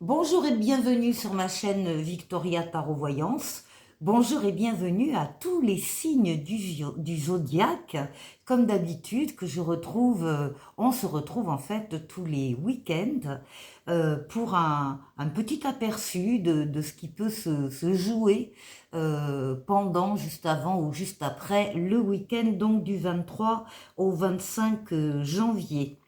Bonjour et bienvenue sur ma chaîne Victoria Tarot Voyance. Bonjour et bienvenue à tous les signes du zodiaque, comme d'habitude que je retrouve, on se retrouve en fait tous les week-ends pour un petit aperçu de ce qui peut se jouer pendant, juste avant ou juste après le week-end, donc du 23 au 25 janvier.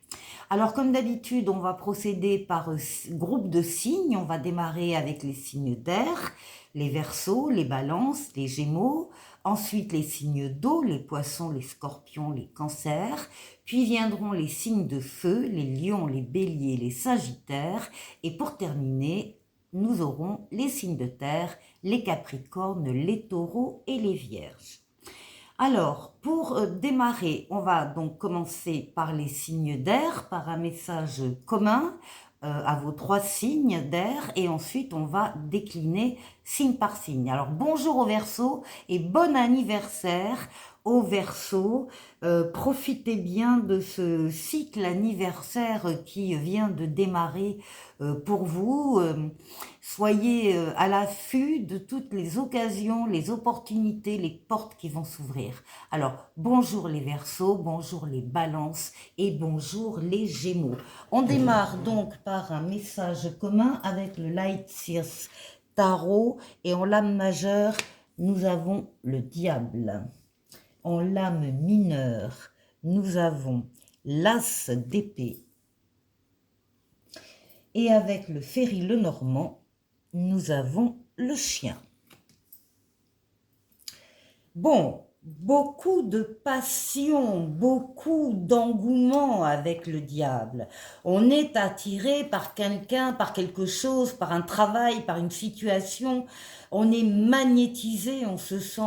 Alors, comme d'habitude, on va procéder par groupe de signes. On va démarrer avec les signes d'air, les Verseaux, les Balances, les Gémeaux. Ensuite, les signes d'eau, les Poissons, les Scorpions, les Cancers. Puis viendront les signes de feu, les Lions, les Béliers, les Sagittaires. Et pour terminer, nous aurons les signes de terre, les Capricornes, les Taureaux et les Vierges. Alors, pour démarrer, on va donc commencer par les signes d'air, par un message commun à vos trois signes d'air, et ensuite on va décliner signe par signe. Alors, bonjour aux Verseaux et bon anniversaire aux Verseaux. Profitez bien de ce cycle anniversaire qui vient de démarrer pour vous. Soyez à l'affût de toutes les occasions, les opportunités, les portes qui vont s'ouvrir. Alors, bonjour les Verseaux, bonjour les Balances et bonjour les Gémeaux. On démarre donc par un message commun avec le Light Seers Tarot et en lame majeure, nous avons le diable. En lame mineure, nous avons l'as d'épée. Et avec le Ferry Lenormand, nous avons le chien. Bon, beaucoup de passion, beaucoup d'engouement avec le diable. On est attiré par quelqu'un, par quelque chose, par un travail, par une situation. On est magnétisé, on se sent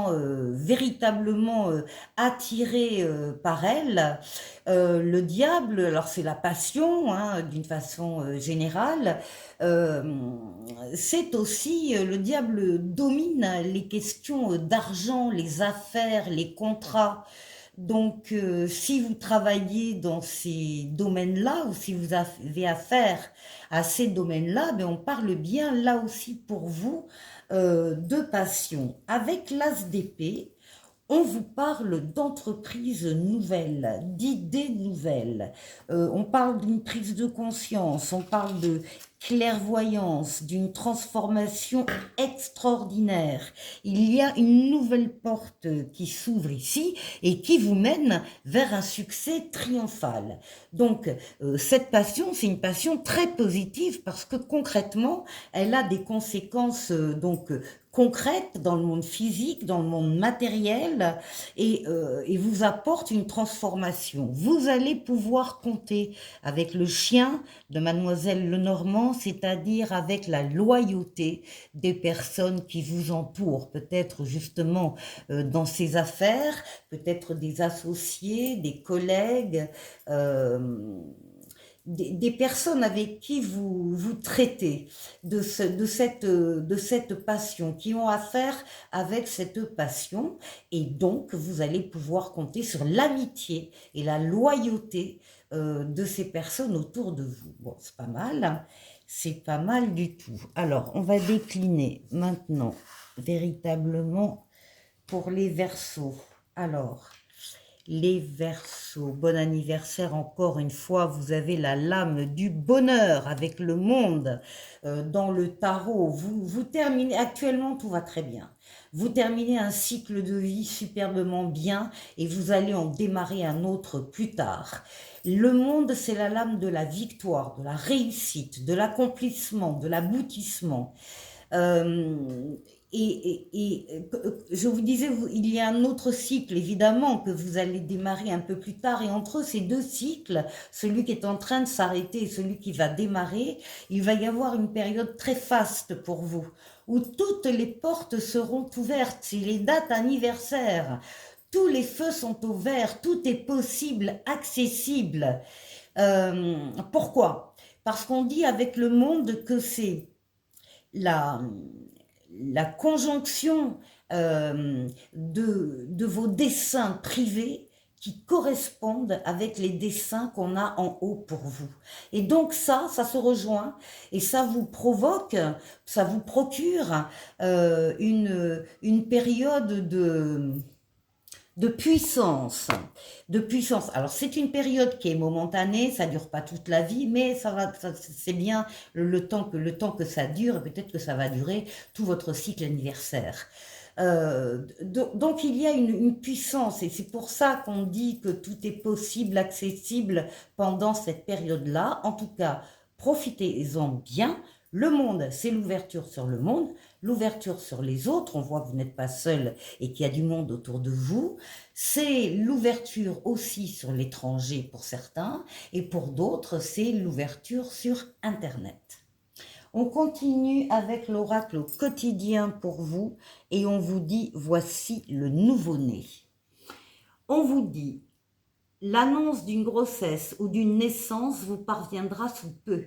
véritablement attiré par elle. Le diable, alors c'est la passion, hein, d'une façon générale. C'est aussi, le diable domine les questions d'argent, les affaires, les contrats. Donc, si vous travaillez dans ces domaines-là, ou si vous avez affaire à ces domaines-là, ben on parle bien là aussi pour vous de passion. Avec l'as d'épée, on vous parle d'entreprises nouvelles, d'idées nouvelles. On parle d'une prise de conscience, on parle de clairvoyance, d'une transformation extraordinaire. Il y a une nouvelle porte qui s'ouvre ici et qui vous mène vers un succès triomphal. Donc, cette passion, c'est une passion très positive parce que concrètement, elle a des conséquences concrètes dans le monde physique, dans le monde matériel et vous apporte une transformation. Vous allez pouvoir compter avec le chien de Mademoiselle Lenormand, c'est-à-dire avec la loyauté des personnes qui vous entourent, peut-être justement dans ces affaires, peut-être des associés, des collègues, des personnes avec qui vous traitez de cette passion, qui ont affaire avec cette passion, et donc vous allez pouvoir compter sur l'amitié et la loyauté de ces personnes autour de vous. Bon, c'est pas mal, hein, c'est pas mal du tout. Alors, on va décliner maintenant véritablement pour les Verseaux. Alors, les Verseaux, bon anniversaire encore une fois, vous avez la lame du bonheur avec le monde dans le tarot. Vous terminez, actuellement tout va très bien. Vous terminez un cycle de vie superbement bien et vous allez en démarrer un autre plus tard. Le monde, c'est la lame de la victoire, de la réussite, de l'accomplissement, de l'aboutissement. Je vous disais, il y a un autre cycle, évidemment, que vous allez démarrer un peu plus tard. Et entre ces deux cycles, celui qui est en train de s'arrêter et celui qui va démarrer, il va y avoir une période très faste pour vous, où toutes les portes seront ouvertes. C'est les dates anniversaires. Tous les feux sont au vert, tout est possible, accessible. Pourquoi? Parce qu'on dit avec le monde que c'est la, la conjonction de vos desseins privés qui correspondent avec les dessins qu'on a en haut pour vous. Et donc ça se rejoint et ça vous provoque, ça vous procure une période de puissance, de puissance. Alors c'est une période qui est momentanée, ça dure pas toute la vie, mais c'est bien le temps que ça dure, et peut-être que ça va durer tout votre cycle anniversaire. Donc il y a une puissance et c'est pour ça qu'on dit que tout est possible, accessible pendant cette période-là. En tout cas, profitez-en bien. Le monde, c'est l'ouverture sur le monde, l'ouverture sur les autres. On voit que vous n'êtes pas seul et qu'il y a du monde autour de vous. C'est l'ouverture aussi sur l'étranger pour certains et pour d'autres, c'est l'ouverture sur Internet. On continue avec l'oracle quotidien pour vous et on vous dit voici le nouveau-né. On vous dit l'annonce d'une grossesse ou d'une naissance vous parviendra sous peu.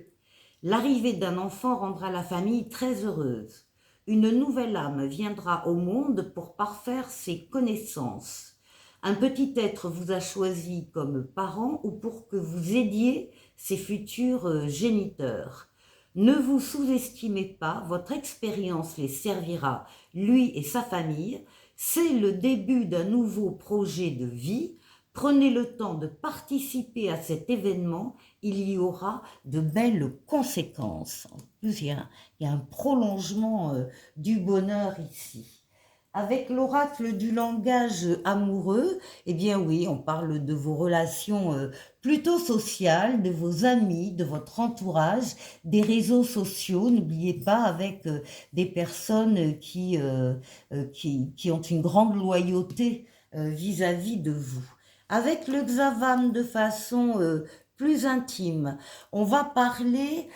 L'arrivée d'un enfant rendra la famille très heureuse. Une nouvelle âme viendra au monde pour parfaire ses connaissances. Un petit être vous a choisi comme parent ou pour que vous aidiez ses futurs géniteurs. Ne vous sous-estimez pas, votre expérience les servira, lui et sa famille. C'est le début d'un nouveau projet de vie. Prenez le temps de participer à cet événement, il y aura de belles conséquences. En plus, il y a un prolongement du bonheur ici. Avec l'oracle du langage amoureux, eh bien oui, on parle de vos relations plutôt sociales, de vos amis, de votre entourage, des réseaux sociaux. N'oubliez pas avec des personnes qui ont une grande loyauté vis-à-vis de vous. Avec le Xavan de façon plus intime, on va parler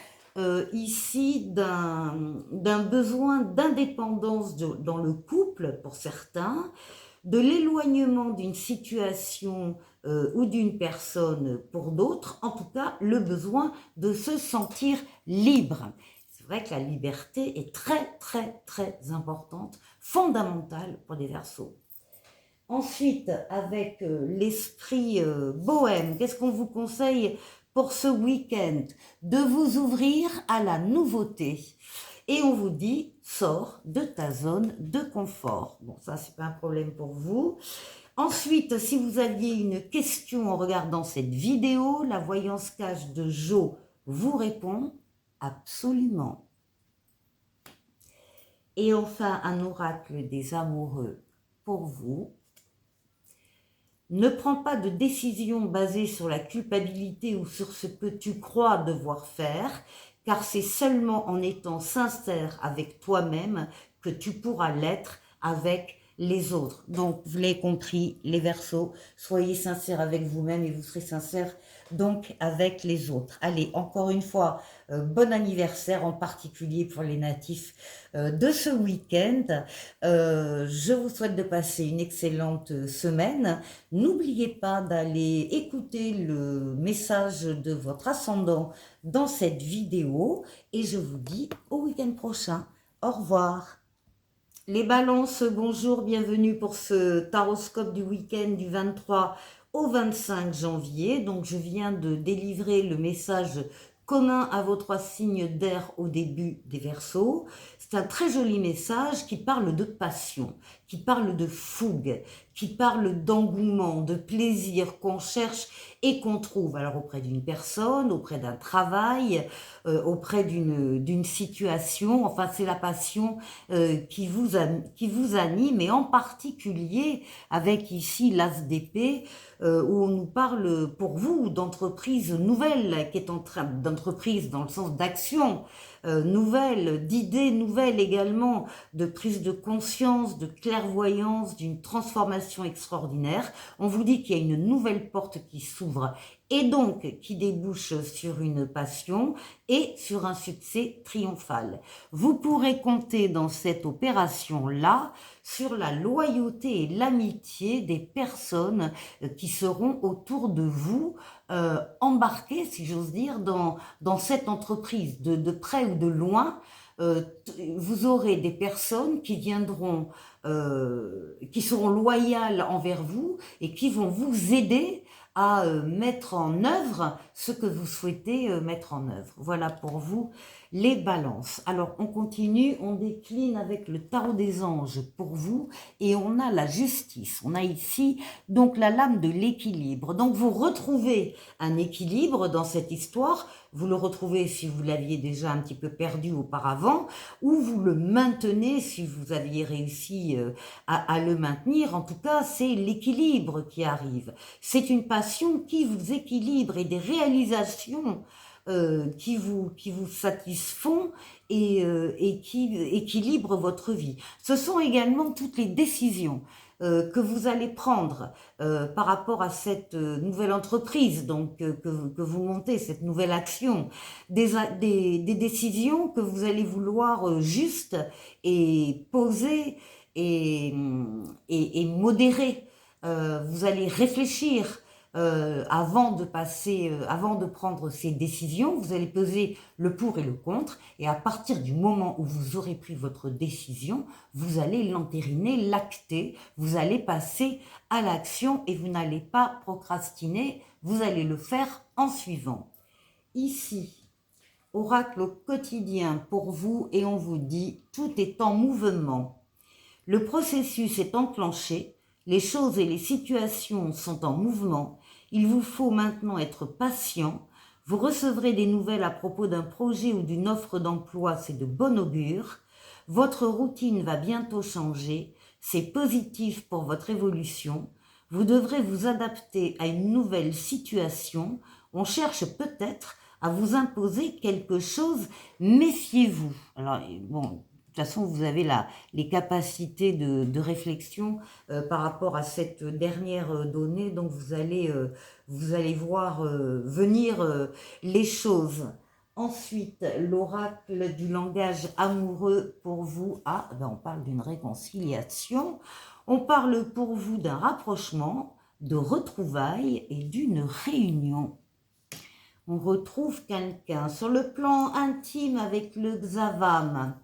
ici d'un besoin d'indépendance dans le couple pour certains, de l'éloignement d'une situation ou d'une personne pour d'autres, en tout cas le besoin de se sentir libre. C'est vrai que la liberté est très très très importante, fondamentale pour les Verseaux. Ensuite, avec l'esprit bohème, qu'est-ce qu'on vous conseille pour ce week-end? De vous ouvrir à la nouveauté. Et on vous dit, sors de ta zone de confort. Bon, ça, c'est pas un problème pour vous. Ensuite, si vous aviez une question en regardant cette vidéo, la voyance cache de Jo vous répond absolument. Et enfin, un oracle des amoureux pour vous. Ne prends pas de décision basée sur la culpabilité ou sur ce que tu crois devoir faire, car c'est seulement en étant sincère avec toi-même que tu pourras l'être avec les autres. Donc, vous l'avez compris, les Verseaux, soyez sincères avec vous-même et vous serez sincères donc avec les autres. Allez, encore une fois, bon anniversaire, en particulier pour les natifs de ce week-end. Je vous souhaite de passer une excellente semaine. N'oubliez pas d'aller écouter le message de votre ascendant dans cette vidéo et je vous dis au week-end prochain. Au revoir. Les balances, bonjour, bienvenue pour ce taroscope du week-end du 23 au 25 janvier. Donc je viens de délivrer le message commun à vos 3 signes d'air au début des Verseaux. C'est un très joli message qui parle de passion, qui parle de fougue, qui parle d'engouement, de plaisir qu'on cherche et qu'on trouve. Alors auprès d'une personne, auprès d'un travail, auprès d'une situation. Enfin, c'est la passion qui vous anime et en particulier avec ici l'as d'épée où on nous parle pour vous d'entreprise nouvelle qui est en train d'entreprise dans le sens d'action nouvelle, d'idées nouvelles également, de prise de conscience, de clairvoyance, d'une transformation extraordinaire. On vous dit qu'il y a une nouvelle porte qui s'ouvre et donc qui débouche sur une passion et sur un succès triomphal. Vous pourrez compter dans cette opération-là sur la loyauté et l'amitié des personnes qui seront autour de vous, embarquées, si j'ose dire, dans cette entreprise, de près ou de loin. vous aurez des personnes qui viendront, qui seront loyales envers vous et qui vont vous aider à mettre en œuvre ce que vous souhaitez mettre en œuvre. Voilà pour vous les balances. Alors on continue, on décline avec le tarot des anges pour vous et on a la justice. On a ici donc la lame de l'équilibre. Donc vous retrouvez un équilibre dans cette histoire. Vous le retrouvez si vous l'aviez déjà un petit peu perdu auparavant, ou vous le maintenez si vous aviez réussi à le maintenir. En tout cas, c'est l'équilibre qui arrive. C'est une passion qui vous équilibre et des réalisations qui vous satisfont et qui équilibrent votre vie. Ce sont également toutes les décisions que vous allez prendre par rapport à cette nouvelle entreprise donc, que vous montez, cette nouvelle action, des décisions que vous allez vouloir justes et posées et modérées. Vous allez réfléchir avant de prendre ces décisions, vous allez peser le pour et le contre, et à partir du moment où vous aurez pris votre décision, vous allez l'entériner, l'acter, vous allez passer à l'action et vous n'allez pas procrastiner, vous allez le faire en suivant. Ici, oracle au quotidien pour vous et on vous dit tout est en mouvement. Le processus est enclenché, les choses et les situations sont en mouvement. Il vous faut maintenant être patient. Vous recevrez des nouvelles à propos d'un projet ou d'une offre d'emploi, c'est de bon augure. Votre routine va bientôt changer, c'est positif pour votre évolution. Vous devrez vous adapter à une nouvelle situation. On cherche peut-être à vous imposer quelque chose, méfiez-vous. Alors, bon, de toute façon, vous avez les capacités de réflexion par rapport à cette dernière donnée, donc vous allez voir venir les choses. Ensuite, l'oracle du langage amoureux pour vous, on parle d'une réconciliation, on parle pour vous d'un rapprochement, de retrouvailles et d'une réunion. On retrouve quelqu'un sur le plan intime avec le Xavam.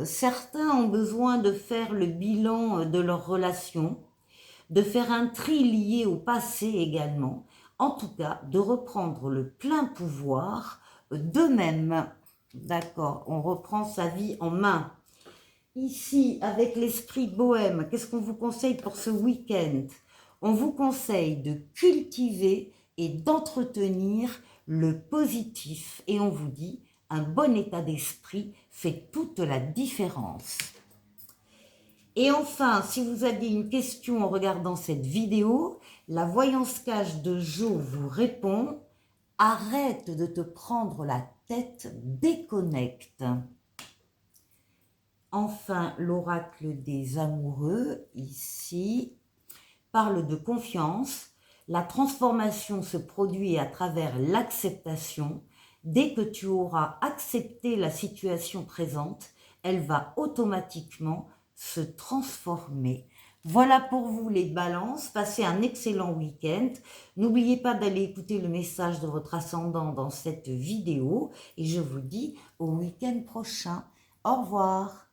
Certains ont besoin de faire le bilan de leur relation, de faire un tri lié au passé également, en tout cas de reprendre le plein pouvoir d'eux-mêmes. D'accord, on reprend sa vie en main. Ici, avec l'esprit bohème, qu'est-ce qu'on vous conseille pour ce week-end? On vous conseille de cultiver et d'entretenir le positif et on vous dit un bon état d'esprit fait toute la différence. Et enfin, si vous avez une question en regardant cette vidéo, la voyance cache de Jo vous répond « Arrête de te prendre la tête, déconnecte ». Enfin, l'oracle des amoureux, ici, parle de confiance. La transformation se produit à travers l'acceptation. Dès que tu auras accepté la situation présente, elle va automatiquement se transformer. Voilà pour vous les balances. Passez un excellent week-end. N'oubliez pas d'aller écouter le message de votre ascendant dans cette vidéo. Et je vous dis au week-end prochain. Au revoir.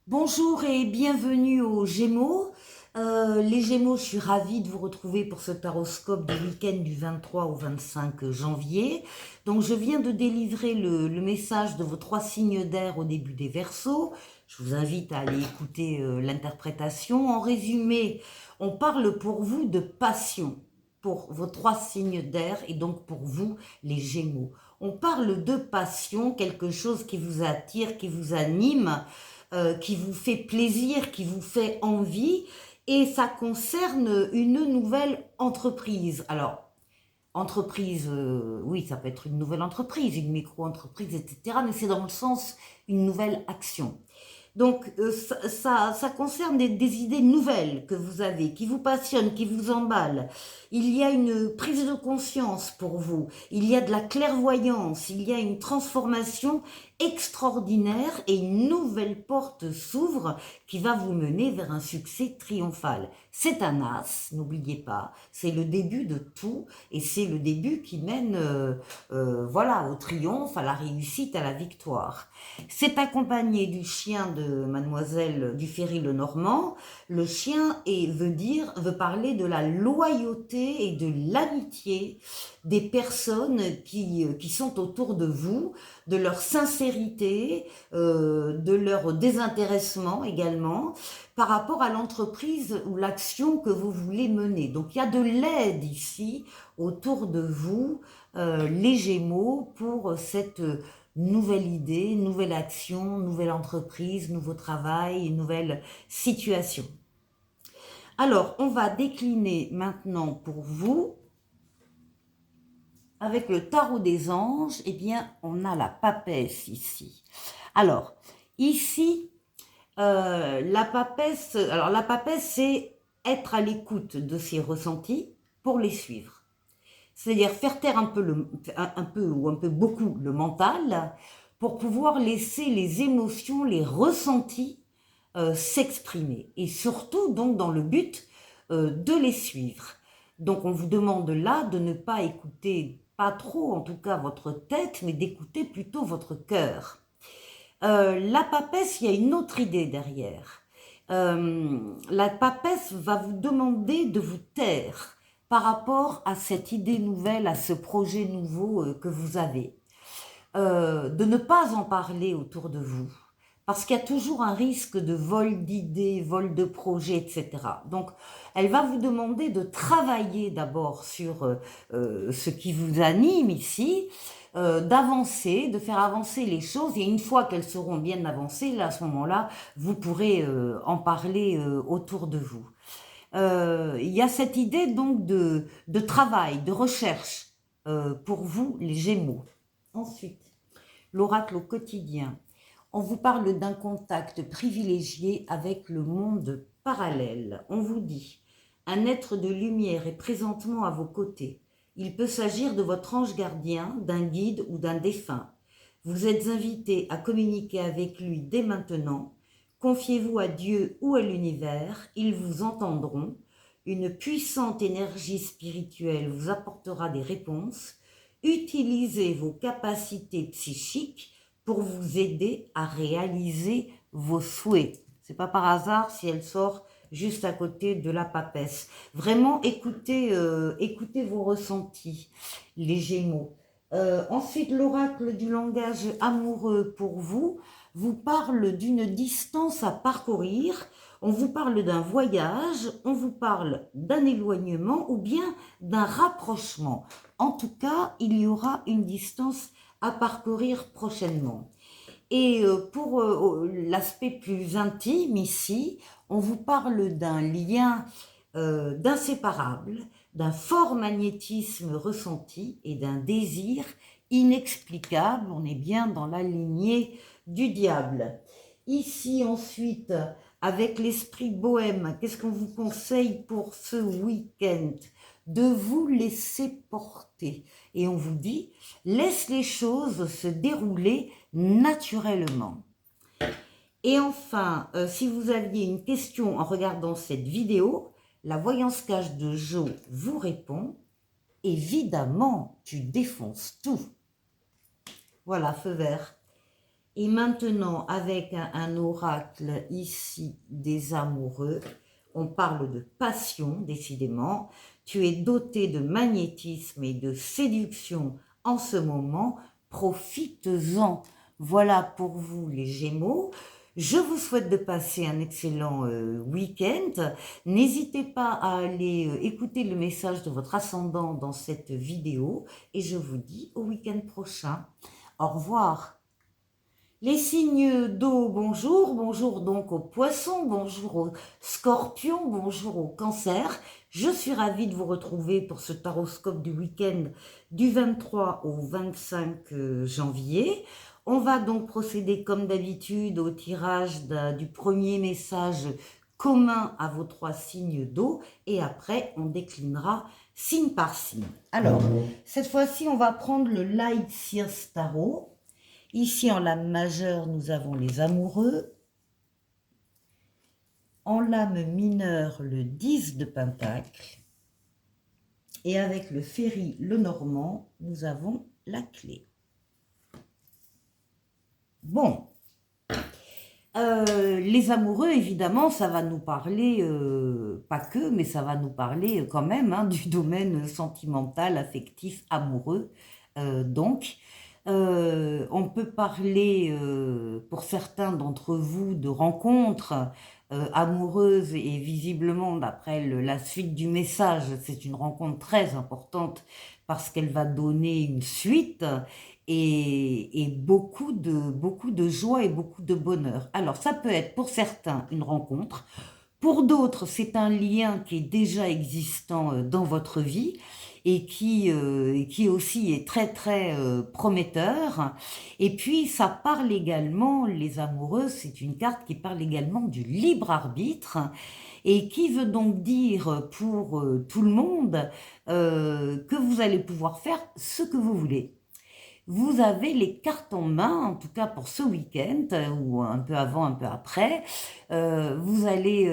Bonjour et bienvenue aux Gémeaux. Les Gémeaux, je suis ravie de vous retrouver pour ce taroscope du week-end du 23 au 25 janvier. Donc, je viens de délivrer le message de vos 3 signes d'air au début des Verseaux. Je vous invite à aller écouter l'interprétation. En résumé, on parle pour vous de passion, pour vos 3 signes d'air et donc pour vous, les Gémeaux. On parle de passion, quelque chose qui vous attire, qui vous anime, qui vous fait plaisir, qui vous fait envie. Et ça concerne une nouvelle entreprise. Alors, entreprise, oui, ça peut être une nouvelle entreprise, une micro-entreprise, etc. Mais c'est dans le sens une nouvelle action. Donc, ça concerne des idées nouvelles que vous avez, qui vous passionnent, qui vous emballent. Il y a une prise de conscience pour vous, il y a de la clairvoyance, il y a une transformation extraordinaire et une nouvelle porte s'ouvre qui va vous mener vers un succès triomphal. C'est un as, n'oubliez pas, c'est le début de tout et c'est le début qui mène voilà, au triomphe, à la réussite, à la victoire. C'est accompagné du chien de Mademoiselle Duféry Lenormand. Le chien veut parler de la loyauté et de l'amitié des personnes qui sont autour de vous, de leur sincérité, de leur désintéressement également, par rapport à l'entreprise ou l'action que vous voulez mener. Donc il y a de l'aide ici autour de vous, les Gémeaux, pour cette nouvelle idée, nouvelle action, nouvelle entreprise, nouveau travail, nouvelle situation. Alors, on va décliner maintenant pour vous, avec le tarot des anges, eh bien, on a la papesse ici. Alors, ici, la papesse, c'est être à l'écoute de ses ressentis pour les suivre. C'est-à-dire faire taire un peu beaucoup le mental pour pouvoir laisser les émotions, les ressentis s'exprimer. Et surtout, donc, dans le but de les suivre. Donc, on vous demande là de ne pas écouter, pas trop en tout cas, votre tête, mais d'écouter plutôt votre cœur. La papesse, il y a une autre idée derrière. La papesse va vous demander de vous taire par rapport à cette idée nouvelle, à ce projet nouveau que vous avez. De ne pas en parler autour de vous, parce qu'il y a toujours un risque de vol d'idées, vol de projets, etc. Donc, elle va vous demander de travailler d'abord sur ce qui vous anime ici, d'avancer, de faire avancer les choses, et une fois qu'elles seront bien avancées, là, à ce moment-là, vous pourrez en parler autour de vous. Il y a cette idée donc de travail, de recherche pour vous, les Gémeaux. Ensuite, l'oracle au quotidien. On vous parle d'un contact privilégié avec le monde parallèle. On vous dit, un être de lumière est présentement à vos côtés. Il peut s'agir de votre ange gardien, d'un guide ou d'un défunt. Vous êtes invité à communiquer avec lui dès maintenant. Confiez-vous à Dieu ou à l'univers, ils vous entendront. Une puissante énergie spirituelle vous apportera des réponses. Utilisez vos capacités psychiques pour vous aider à réaliser vos souhaits. C'est pas par hasard si elle sort juste à côté de la papesse. Vraiment, écoutez vos ressentis, les Gémeaux. Ensuite, l'oracle du langage amoureux pour vous parle d'une distance à parcourir, on vous parle d'un voyage, on vous parle d'un éloignement ou bien d'un rapprochement. En tout cas, il y aura une distance à parcourir prochainement. Et pour l'aspect plus intime ici, on vous parle d'un lien d'inséparable, d'un fort magnétisme ressenti et d'un désir inexplicable. On est bien dans la lignée du diable. Ici ensuite, avec l'esprit bohème, qu'est-ce qu'on vous conseille pour ce week-end? De vous laisser porter. Et on vous dit, laisse les choses se dérouler naturellement. Et enfin, si vous aviez une question en regardant cette vidéo, la voyance cache de Jo vous répond. Évidemment, tu défonces tout. Voilà, feu vert. Et maintenant, avec un oracle ici des amoureux, on parle de passion, décidément. Tu es doté de magnétisme et de séduction en ce moment. Profites-en. Voilà pour vous, les Gémeaux. Je vous souhaite de passer un excellent week-end. N'hésitez pas à aller écouter le message de votre ascendant dans cette vidéo. Et je vous dis au week-end prochain. Au revoir. Les signes d'eau, bonjour, bonjour donc aux poissons, bonjour aux scorpions, bonjour aux cancers. Je suis ravie de vous retrouver pour ce taroscope du week-end du 23 au 25 janvier. On va donc procéder comme d'habitude au tirage du premier message commun à vos 3 signes d'eau et après on déclinera signe par signe. Alors, cette fois-ci, on va prendre le Light Sears Tarot. Ici, en lame majeure, nous avons les amoureux. En lame mineure, le 10 de Pentacle. Et avec le Féri, le Normand, nous avons la clé. Bon, les amoureux, évidemment, ça va nous parler, pas que, mais ça va nous parler quand même hein, du domaine sentimental, affectif, amoureux. On peut parler, pour certains d'entre vous, de rencontres amoureuses et visiblement, d'après la suite du message, c'est une rencontre très importante parce qu'elle va donner une suite et beaucoup de joie et beaucoup de bonheur. Alors, ça peut être pour certains une rencontre, pour d'autres, c'est un lien qui est déjà existant dans votre vie et qui aussi est très très prometteur. Et puis ça parle également, les amoureux, c'est une carte qui parle également du libre arbitre et qui veut donc dire pour tout le monde que vous allez pouvoir faire ce que vous voulez. Vous avez les cartes en main, en tout cas pour ce week-end, ou un peu avant, un peu après. Vous allez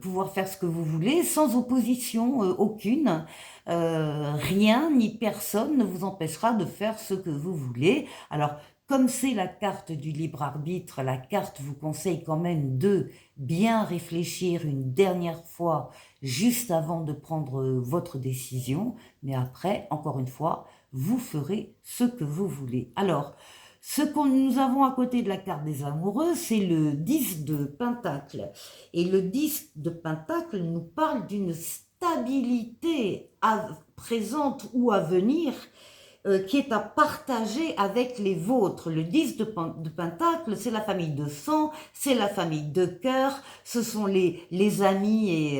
pouvoir faire ce que vous voulez, sans opposition aucune. Rien ni personne ne vous empêchera de faire ce que vous voulez. Alors, comme c'est la carte du libre arbitre, la carte vous conseille quand même de bien réfléchir une dernière fois, juste avant de prendre votre décision. Mais après, encore une fois, vous ferez ce que vous voulez. Alors, ce que nous avons à côté de la carte des amoureux, c'est le 10 de Pentacle. Et le 10 de Pentacle nous parle d'une stabilité présente ou à venir qui est à partager avec les vôtres. Le 10 de Pentacle, c'est la famille de sang, c'est la famille de cœur, ce sont les amis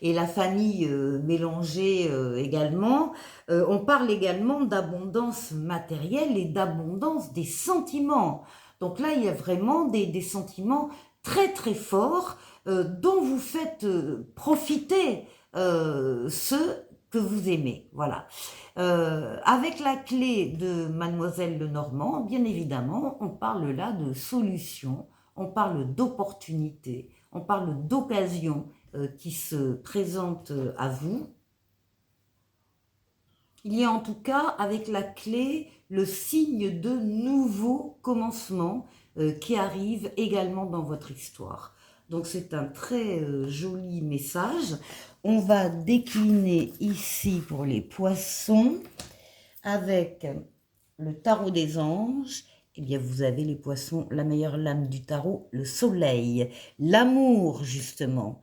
et la famille mélangée également. On parle également d'abondance matérielle et d'abondance des sentiments. Donc là, il y a vraiment des sentiments très très forts dont vous faites profiter ceux que vous aimez. Voilà. Avec la clé de Mademoiselle Lenormand, bien évidemment, on parle là de solutions, on parle d'opportunités, on parle d'occasions qui se présentent à vous. Il y a en tout cas avec la clé le signe de nouveau commencement qui arrive également dans votre histoire. Donc c'est un très joli message. On va décliner ici pour les poissons avec le tarot des anges. Eh bien, vous avez les poissons, la meilleure lame du tarot, le soleil, l'amour justement.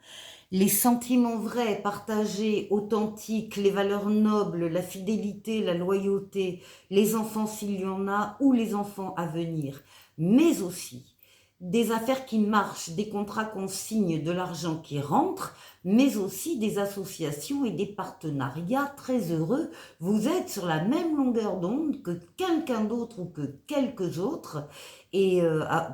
Les sentiments vrais, partagés, authentiques, les valeurs nobles, la fidélité, la loyauté, les enfants s'il y en a ou les enfants à venir, mais aussi des affaires qui marchent, des contrats qu'on signe, de l'argent qui rentre, mais aussi des associations et des partenariats très heureux. Vous êtes sur la même longueur d'onde que quelqu'un d'autre ou que quelques autres et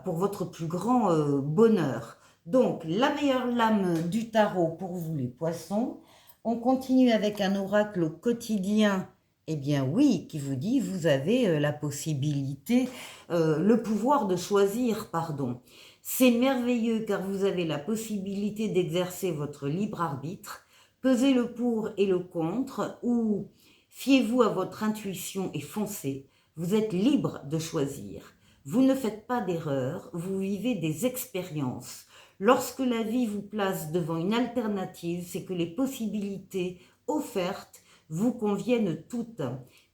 pour votre plus grand bonheur. Donc, la meilleure lame du tarot pour vous les poissons. On continue avec un oracle au quotidien. Eh bien oui, qui vous dit vous avez la possibilité, le pouvoir de choisir, pardon. C'est merveilleux car vous avez la possibilité d'exercer votre libre arbitre. Pesez le pour et le contre ou fiez-vous à votre intuition et foncez. Vous êtes libre de choisir. Vous ne faites pas d'erreur, vous vivez des expériences. Lorsque la vie vous place devant une alternative, c'est que les possibilités offertes vous conviennent toutes.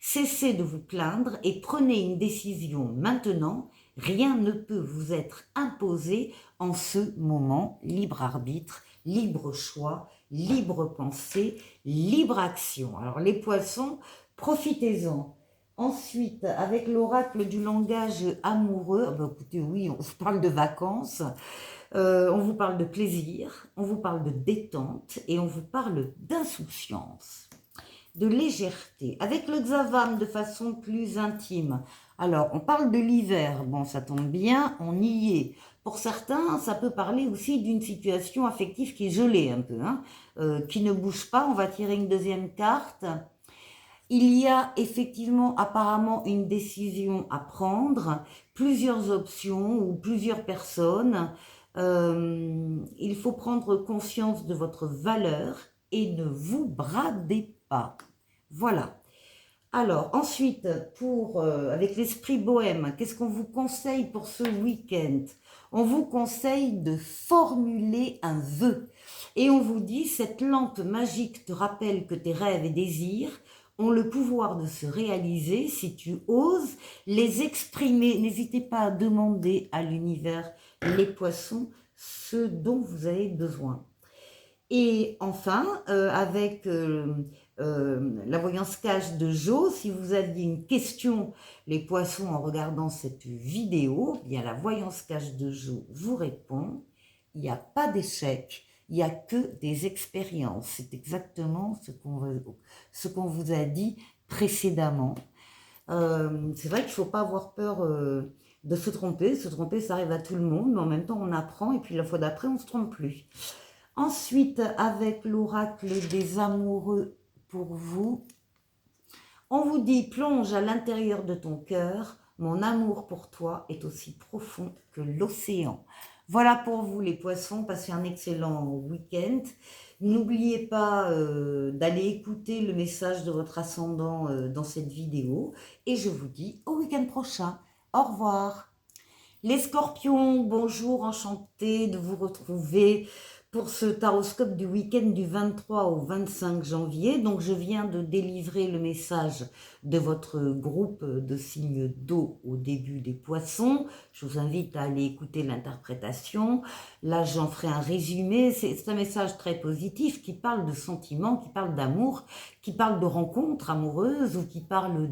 Cessez de vous plaindre et prenez une décision maintenant. Rien ne peut vous être imposé en ce moment. Libre arbitre, libre choix, libre pensée, libre action. Alors les poissons, profitez-en. Ensuite, avec l'oracle du langage amoureux, écoutez, oui, on vous parle de vacances, on vous parle de plaisir, on vous parle de détente et on vous parle d'insouciance. de légèreté. Avec le Xavam, de façon plus intime. Alors, on parle de l'hiver. Bon, ça tombe bien, on y est. Pour certains, ça peut parler aussi d'une situation affective qui est gelée un peu, hein, qui ne bouge pas. On va tirer une deuxième carte. Il y a effectivement apparemment une décision à prendre, plusieurs options ou plusieurs personnes. Il faut prendre conscience de votre valeur et ne vous bradez pas. Voilà. Alors, ensuite, avec l'esprit bohème, qu'est-ce qu'on vous conseille pour ce week-end? On vous conseille de formuler un vœu. Et on vous dit, cette lampe magique te rappelle que tes rêves et désirs ont le pouvoir de se réaliser si tu oses les exprimer. N'hésitez pas à demander à l'univers, les poissons, ce dont vous avez besoin. Et enfin, avec la voyance cache de Jo, si vous aviez une question, les poissons, en regardant cette vidéo, bien la voyance cache de Jo vous répond. Il n'y a pas d'échec, il n'y a que des expériences. C'est exactement ce qu'on vous a dit précédemment. C'est vrai qu'il ne faut pas avoir peur de se tromper. Se tromper, ça arrive à tout le monde, mais en même temps, on apprend et puis la fois d'après, on ne se trompe plus. Ensuite, avec l'oracle des amoureux pour vous, on vous dit, plonge à l'intérieur de ton cœur, mon amour pour toi est aussi profond que l'océan. Voilà pour vous les poissons, passez un excellent week-end. N'oubliez pas d'aller écouter le message de votre ascendant dans cette vidéo. Et je vous dis au week-end prochain. Au revoir. Les scorpions, bonjour, enchantée de vous retrouver pour ce taroscope du week-end du 23 au 25 janvier. Donc, je viens de délivrer le message de votre groupe de signes d'eau au début des poissons. Je vous invite à aller écouter l'interprétation. Là, j'en ferai un résumé. C'est un message très positif qui parle de sentiments, qui parle d'amour, qui parle de rencontres amoureuses ou qui parle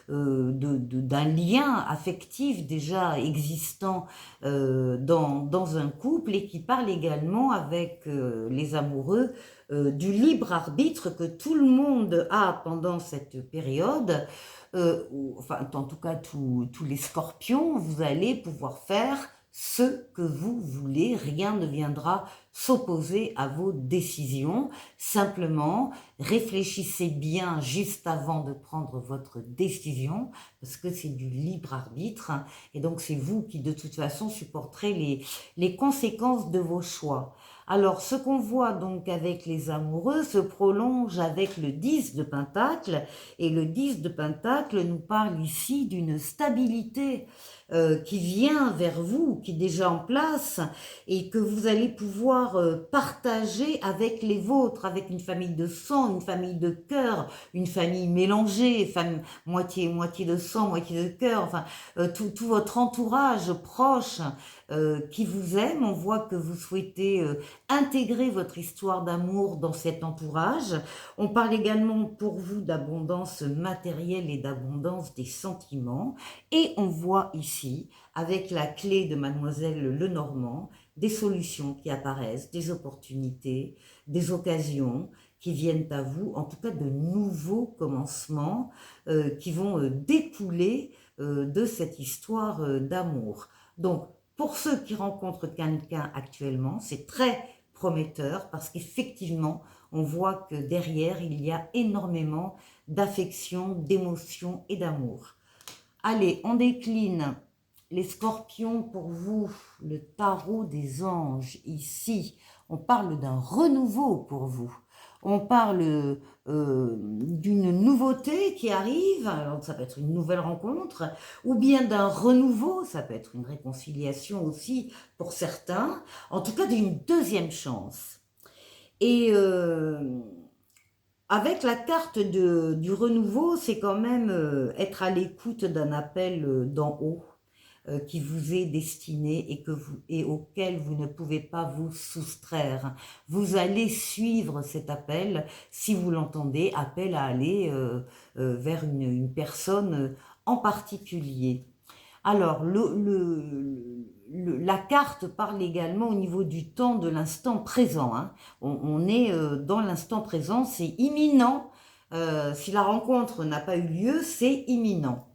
d'un lien affectif déjà existant dans un couple et qui parle également avec les amoureux du libre arbitre que tout le monde a pendant cette période. Enfin, en tout cas, tous les scorpions, vous allez pouvoir faire ce que vous voulez, rien ne viendra s'opposer à vos décisions. Simplement, réfléchissez bien juste avant de prendre votre décision, parce que c'est du libre arbitre, hein, et donc c'est vous qui de toute façon supporterez les conséquences de vos choix. Alors, ce qu'on voit donc avec les amoureux se prolonge avec le 10 de Pentacle, et le 10 de Pentacle nous parle ici d'une stabilité qui vient vers vous, qui est déjà en place, et que vous allez pouvoir partager avec les vôtres, avec une famille de sang, une famille de cœur, une famille mélangée, moitié de sang, moitié de cœur, enfin, tout votre entourage proche qui vous aime. On voit que vous souhaitez intégrer votre histoire d'amour dans cet entourage. On parle également pour vous d'abondance matérielle et d'abondance des sentiments. Et on voit ici, avec la clé de Mademoiselle Lenormand, des solutions qui apparaissent, des opportunités, des occasions qui viennent à vous, en tout cas de nouveaux commencements qui vont découler de cette histoire d'amour. Donc, pour ceux qui rencontrent quelqu'un actuellement, c'est très prometteur parce qu'effectivement, on voit que derrière, il y a énormément d'affection, d'émotion et d'amour. Allez, on décline les scorpions pour vous, le tarot des anges. Ici, on parle d'un renouveau pour vous. On parle d'une nouveauté qui arrive, alors ça peut être une nouvelle rencontre, ou bien d'un renouveau, ça peut être une réconciliation aussi pour certains, en tout cas d'une deuxième chance. Et avec la carte du renouveau, c'est quand même être à l'écoute d'un appel d'en haut qui vous est destiné et auquel vous ne pouvez pas vous soustraire. Vous allez suivre cet appel, si vous l'entendez, appel à aller vers une personne en particulier. Alors, la carte parle également au niveau du temps de l'instant présent, hein. On est dans l'instant présent, c'est imminent. Si la rencontre n'a pas eu lieu, c'est imminent.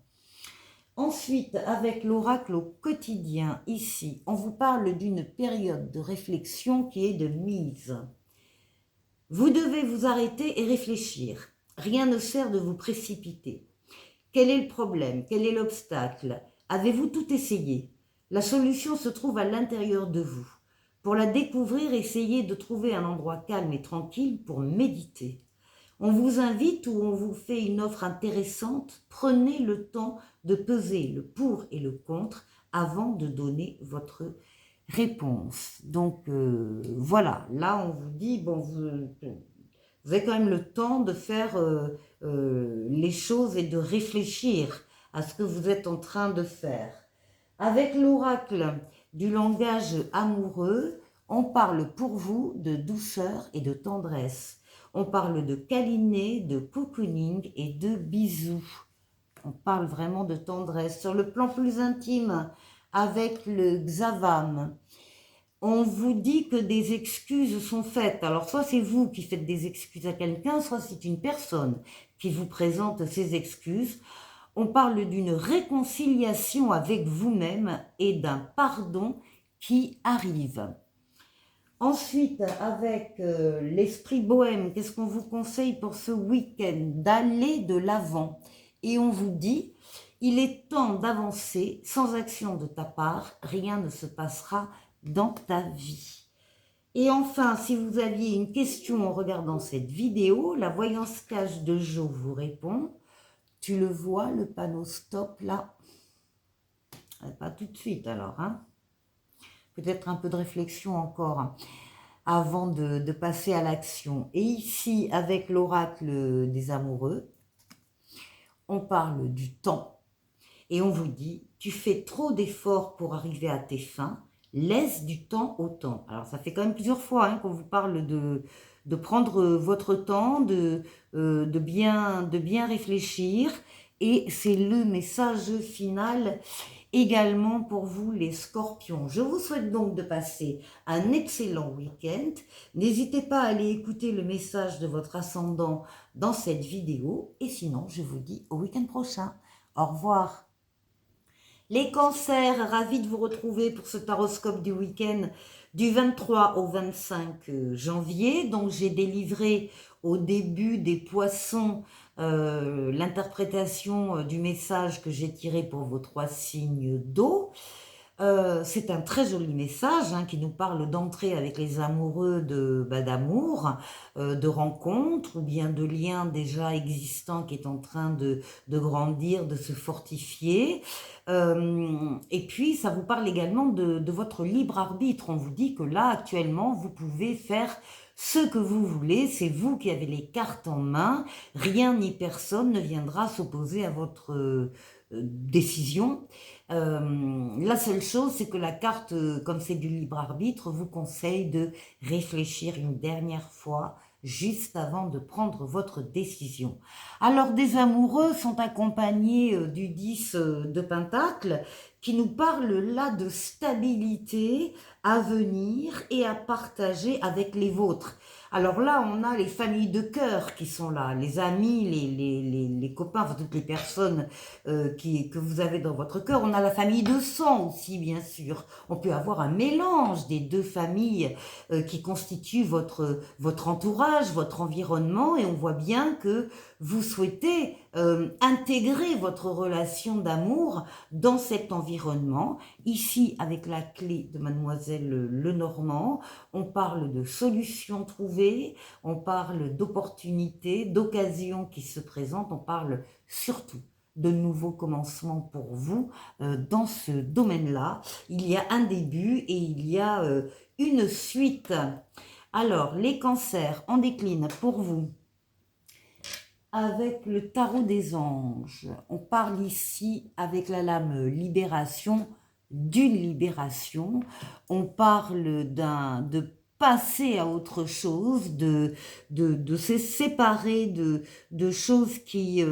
Ensuite, avec l'oracle au quotidien, ici, on vous parle d'une période de réflexion qui est de mise. Vous devez vous arrêter et réfléchir. Rien ne sert de vous précipiter. Quel est le problème? Quel est l'obstacle? Avez-vous tout essayé? La solution se trouve à l'intérieur de vous. Pour la découvrir, essayez de trouver un endroit calme et tranquille pour méditer. On vous invite ou on vous fait une offre intéressante, prenez le temps de peser le pour et le contre avant de donner votre réponse. Donc voilà, là on vous dit, bon, vous avez quand même le temps de faire les choses et de réfléchir à ce que vous êtes en train de faire. Avec l'oracle du langage amoureux, on parle pour vous de douceur et de tendresse. On parle de câliner, de cocooning et de bisous. On parle vraiment de tendresse. Sur le plan plus intime, avec le Xavam, on vous dit que des excuses sont faites. Alors, soit c'est vous qui faites des excuses à quelqu'un, soit c'est une personne qui vous présente ses excuses. On parle d'une réconciliation avec vous-même et d'un pardon qui arrive. Ensuite, avec l'esprit bohème, qu'est-ce qu'on vous conseille pour ce week-end? D'aller de l'avant. Et on vous dit, il est temps d'avancer, sans action de ta part, rien ne se passera dans ta vie. Et enfin, si vous aviez une question en regardant cette vidéo, la voyance cache de Jo vous répond. Tu le vois, le panneau stop là? Pas tout de suite alors, hein? Peut-être un peu de réflexion encore, hein, avant de passer à l'action. Et ici, avec l'oracle des amoureux, on parle du temps. Et on vous dit, tu fais trop d'efforts pour arriver à tes fins, laisse du temps au temps. Alors ça fait quand même plusieurs fois hein, qu'on vous parle de prendre votre temps, de bien réfléchir. Et c'est le message final également pour vous les scorpions. Je vous souhaite donc de passer un excellent week-end. N'hésitez pas à aller écouter le message de votre ascendant dans cette vidéo. Et sinon, je vous dis au week-end prochain. Au revoir. Les cancers, ravis de vous retrouver pour ce taroscope du week-end du 23 au 25 janvier. Donc j'ai délivré au début des poissons l'interprétation du message que j'ai tiré pour vos 3 signes d'eau. C'est un très joli message hein, qui nous parle d'entrer avec les amoureux d'amour, de rencontres ou bien de liens déjà existants qui est en train de grandir, de se fortifier. Et puis ça vous parle également de votre libre arbitre. On vous dit que là actuellement vous pouvez faire ce que vous voulez, c'est vous qui avez les cartes en main, rien ni personne ne viendra s'opposer à votre décision. La seule chose, c'est que la carte, comme c'est du libre arbitre, vous conseille de réfléchir une dernière fois juste avant de prendre votre décision. Alors, des amoureux sont accompagnés du 10 de Pentacle qui nous parle là de stabilité à venir et à partager avec les vôtres. Alors là, on a les familles de cœur qui sont là, les amis, les copains, enfin, toutes les personnes que vous avez dans votre cœur. On a la famille de sang aussi, bien sûr. On peut avoir un mélange des deux familles qui constituent votre entourage, votre environnement, et on voit bien que vous souhaitez intégrer votre relation d'amour dans cet environnement. Ici, avec la clé de Mademoiselle Lenormand, on parle de solutions trouvées, on parle d'opportunités, d'occasions qui se présentent, on parle surtout de nouveaux commencements pour vous dans ce domaine-là. Il y a un début et il y a une suite. Alors, les cancers, on décline pour vous. Avec le tarot des anges, on parle ici avec la lame libération, d'une libération. On parle de passer à autre chose, de se séparer de choses qui,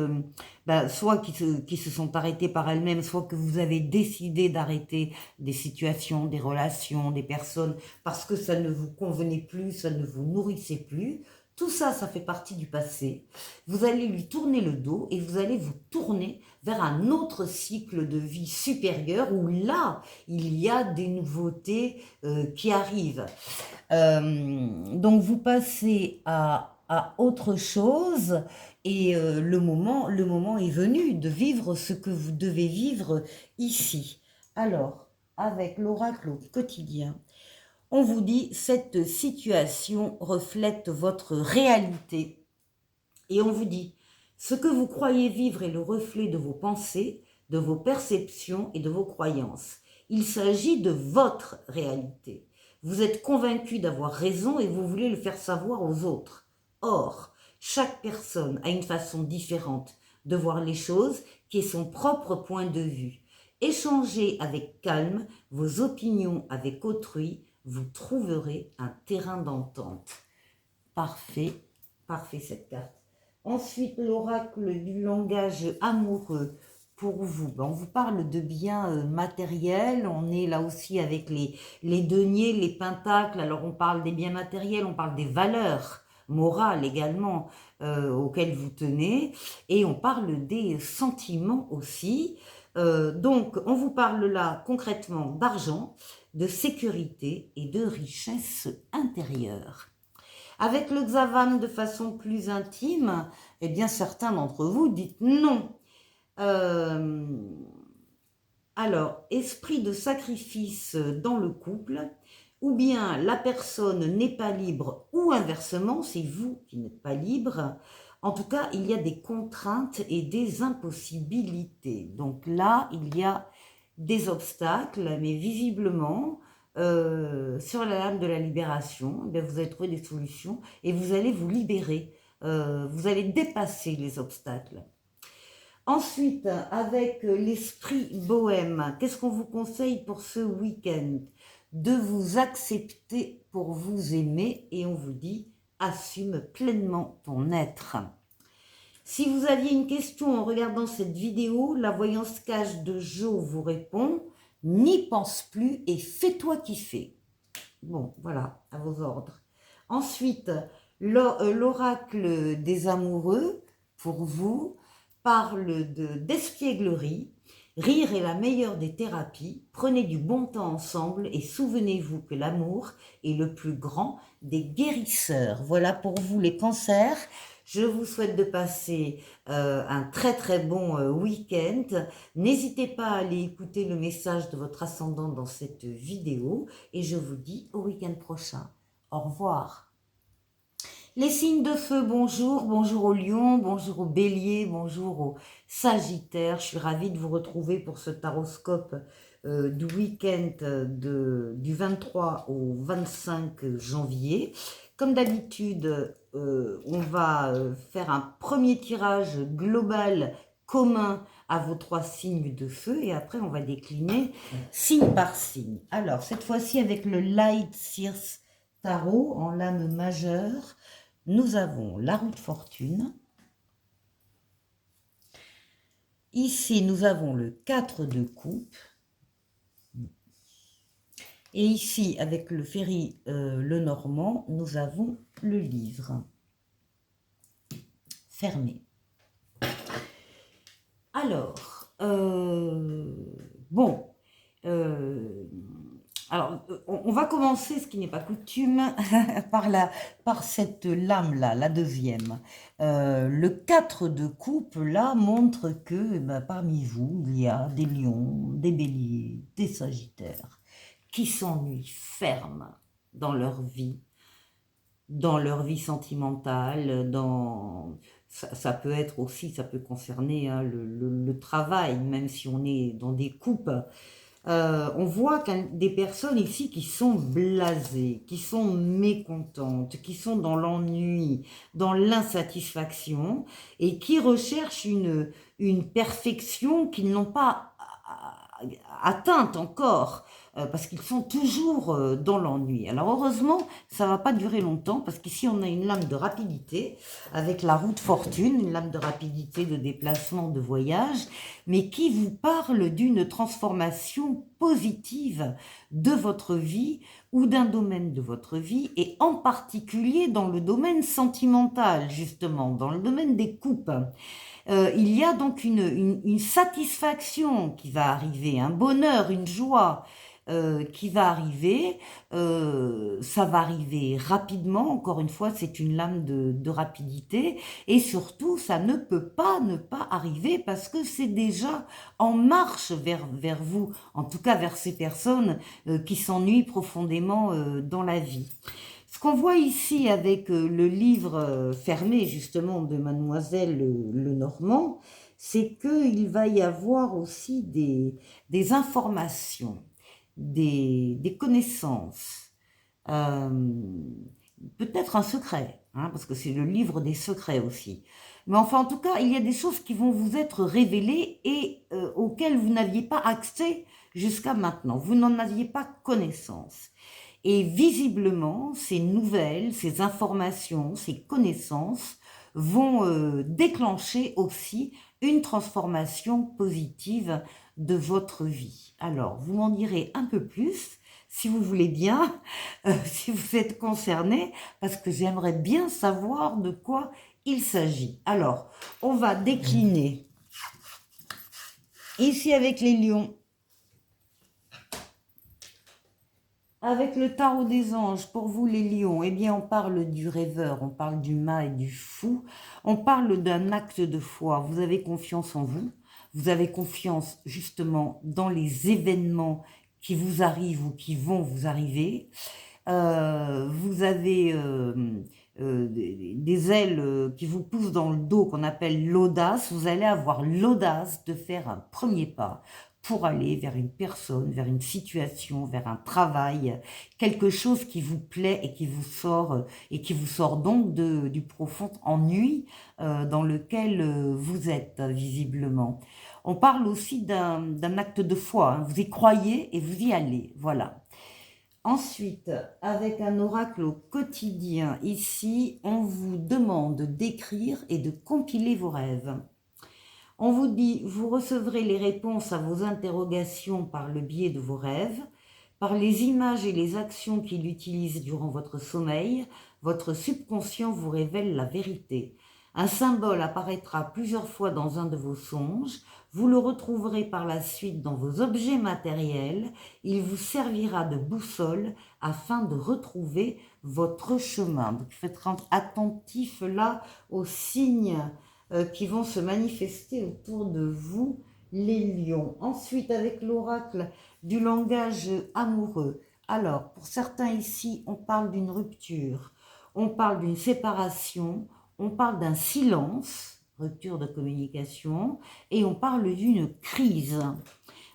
soit qui se sont arrêtées par elles-mêmes, soit que vous avez décidé d'arrêter des situations, des relations, des personnes, parce que ça ne vous convenait plus, ça ne vous nourrissait plus. Tout ça, ça fait partie du passé. Vous allez lui tourner le dos et vous allez vous tourner vers un autre cycle de vie supérieur où là, il y a des nouveautés qui arrivent. Donc vous passez à autre chose et le moment est venu de vivre ce que vous devez vivre ici. Alors, avec l'oracle au quotidien, on vous dit cette situation reflète votre réalité et on vous dit ce que vous croyez vivre est le reflet de vos pensées, de vos perceptions et de vos croyances. Il s'agit de votre réalité. Vous êtes convaincu d'avoir raison et vous voulez le faire savoir aux autres. Or, chaque personne a une façon différente de voir les choses qui est son propre point de vue. Échangez avec calme vos opinions avec autrui, vous trouverez un terrain d'entente. Parfait, parfait cette carte. Ensuite, l'oracle du langage amoureux pour vous. On vous parle de biens matériels, on est là aussi avec les deniers, les pentacles, alors on parle des biens matériels, on parle des valeurs morales également auxquelles vous tenez, et on parle des sentiments aussi. Donc, on vous parle là concrètement d'argent, de sécurité et de richesse intérieure. Avec le Xavam de façon plus intime, eh bien certains d'entre vous dites non. Alors, esprit de sacrifice dans le couple, ou bien la personne n'est pas libre, ou inversement, c'est vous qui n'êtes pas libre. En tout cas, il y a des contraintes et des impossibilités. Donc là, il y a des obstacles, mais visiblement, sur la lame de la libération, eh bien, vous allez trouver des solutions et vous allez vous libérer. Vous allez dépasser les obstacles. Ensuite, avec l'esprit bohème, qu'est-ce qu'on vous conseille pour ce week-end? De vous accepter pour vous aimer et on vous dit assume pleinement ton être. Si vous aviez une question en regardant cette vidéo, la voyance cache de Jo vous répond n'y pense plus et fais-toi kiffer. Bon, voilà, à vos ordres. Ensuite, l'oracle des amoureux, pour vous, parle d'espièglerie. Rire est la meilleure des thérapies. Prenez du bon temps ensemble et souvenez-vous que l'amour est le plus grand des guérisseurs. Voilà pour vous les cancers. Je vous souhaite de passer un très très bon week-end. N'hésitez pas à aller écouter le message de votre ascendant dans cette vidéo et je vous dis au week-end prochain. Au revoir. Les signes de feu, bonjour, bonjour aux lions, bonjour aux béliers, bonjour aux sagittaires. Je suis ravie de vous retrouver pour ce taroscope du week-end du 23 au 25 janvier. Comme d'habitude, on va faire un premier tirage global commun à vos 3 signes de feu et après on va décliner signe par signe. Alors, cette fois-ci avec le Light Seers Tarot en lame majeure, nous avons la roue de fortune. Ici, nous avons le 4 de coupe. Et ici, avec le Ferry le Normand, nous avons le livre. Fermé. Alors, bon, alors, on va commencer, ce qui n'est pas coutume, par cette lame-là, la deuxième. Le 4 de coupe, là, montre que parmi vous, il y a des lions, des béliers, des sagittaires, qui s'ennuient fermes dans leur vie sentimentale, ça peut être aussi, ça peut concerner hein, le travail, même si on est dans des couples. On voit des personnes ici qui sont blasées, qui sont mécontentes, qui sont dans l'ennui, dans l'insatisfaction et qui recherchent une perfection qu'ils n'ont pas atteintes encore, parce qu'ils sont toujours dans l'ennui. Alors heureusement, ça ne va pas durer longtemps, parce qu'ici on a une lame de rapidité, avec la roue de fortune, une lame de rapidité de déplacement, de voyage, mais qui vous parle d'une transformation positive de votre vie, ou d'un domaine de votre vie, et en particulier dans le domaine sentimental, justement, dans le domaine des couples. Il y a donc une satisfaction qui va arriver, un bonheur, une joie qui va arriver. Ça va arriver rapidement, encore une fois, c'est une lame de rapidité. Et surtout, ça ne peut pas ne pas arriver parce que c'est déjà en marche vers vous, en tout cas vers ces personnes qui s'ennuient profondément dans la vie. Ce qu'on voit ici avec le livre fermé justement de Mademoiselle Lenormand, c'est qu'il va y avoir aussi des informations, des connaissances, euh, peut-être un secret, hein, parce que c'est le livre des secrets aussi. Mais enfin, en tout cas, il y a des choses qui vont vous être révélées et auxquelles vous n'aviez pas accès jusqu'à maintenant. Vous n'en aviez pas connaissance. Et visiblement, ces nouvelles, ces informations, ces connaissances vont déclencher aussi une transformation positive de votre vie. Alors, vous m'en direz un peu plus, si vous voulez bien, si vous êtes concerné, parce que j'aimerais bien savoir de quoi il s'agit. Alors, on va décliner ici avec les lions. Avec le tarot des anges, pour vous les lions, eh bien on parle du rêveur, on parle du mât et du fou, on parle d'un acte de foi. Vous avez confiance en vous, vous avez confiance justement dans les événements qui vous arrivent ou qui vont vous arriver. Vous avez des ailes qui vous poussent dans le dos qu'on appelle l'audace. Vous allez avoir l'audace de faire un premier pas pour aller vers une personne, vers une situation, vers un travail, quelque chose qui vous plaît et qui vous sort donc du profond ennui dans lequel vous êtes visiblement. On parle aussi d'un acte de foi, hein. Vous y croyez et vous y allez, voilà. Ensuite, avec un oracle au quotidien, ici, on vous demande d'écrire et de compiler vos rêves. On vous dit, vous recevrez les réponses à vos interrogations par le biais de vos rêves, par les images et les actions qu'il utilise durant votre sommeil. Votre subconscient vous révèle la vérité. Un symbole apparaîtra plusieurs fois dans un de vos songes. Vous le retrouverez par la suite dans vos objets matériels. Il vous servira de boussole afin de retrouver votre chemin. Donc, faites attentif là aux signes qui vont se manifester autour de vous, les lions. Ensuite, avec l'oracle du langage amoureux. Alors, pour certains ici, on parle d'une rupture, on parle d'une séparation, on parle d'un silence, rupture de communication, et on parle d'une crise.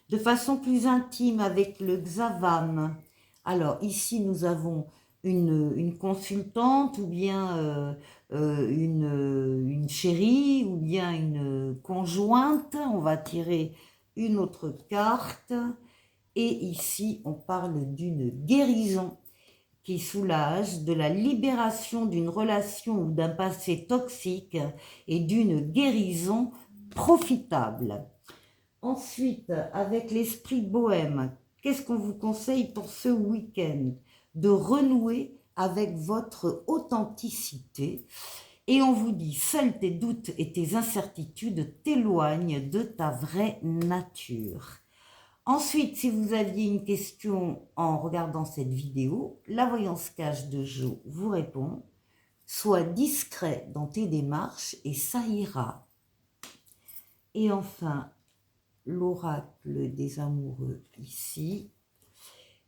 De façon plus intime avec le Xavam. Alors, ici, nous avons une consultante ou bien une chérie ou bien une conjointe. On va tirer une autre carte. Et ici, on parle d'une guérison qui soulage, de la libération d'une relation ou d'un passé toxique et d'une guérison profitable. Ensuite, avec l'esprit bohème, qu'est-ce qu'on vous conseille pour ce week-end? De renouer avec votre authenticité. Et on vous dit, seuls tes doutes et tes incertitudes t'éloignent de ta vraie nature. Ensuite, si vous aviez une question en regardant cette vidéo, la voyance cache de Jo vous répond. Sois discret dans tes démarches et ça ira. Et enfin, l'oracle des amoureux ici.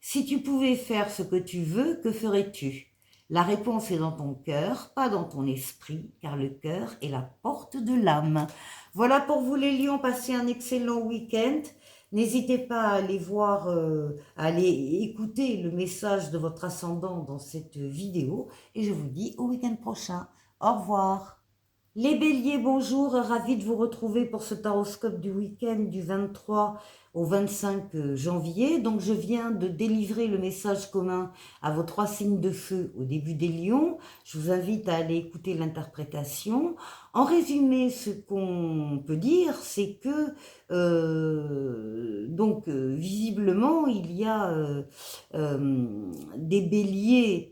Si tu pouvais faire ce que tu veux, que ferais-tu? La réponse est dans ton cœur, pas dans ton esprit, car le cœur est la porte de l'âme. Voilà pour vous les lions, passez un excellent week-end. N'hésitez pas à aller voir, à aller écouter le message de votre ascendant dans cette vidéo. Et je vous dis au week-end prochain. Au revoir. Les béliers, bonjour, ravi de vous retrouver pour ce taroscope du week-end du 23 au 25 janvier. Donc je viens de délivrer le message commun à vos 3 signes de feu au début des lions. Je vous invite à aller écouter l'interprétation. En résumé, ce qu'on peut dire, c'est que visiblement, il y a des béliers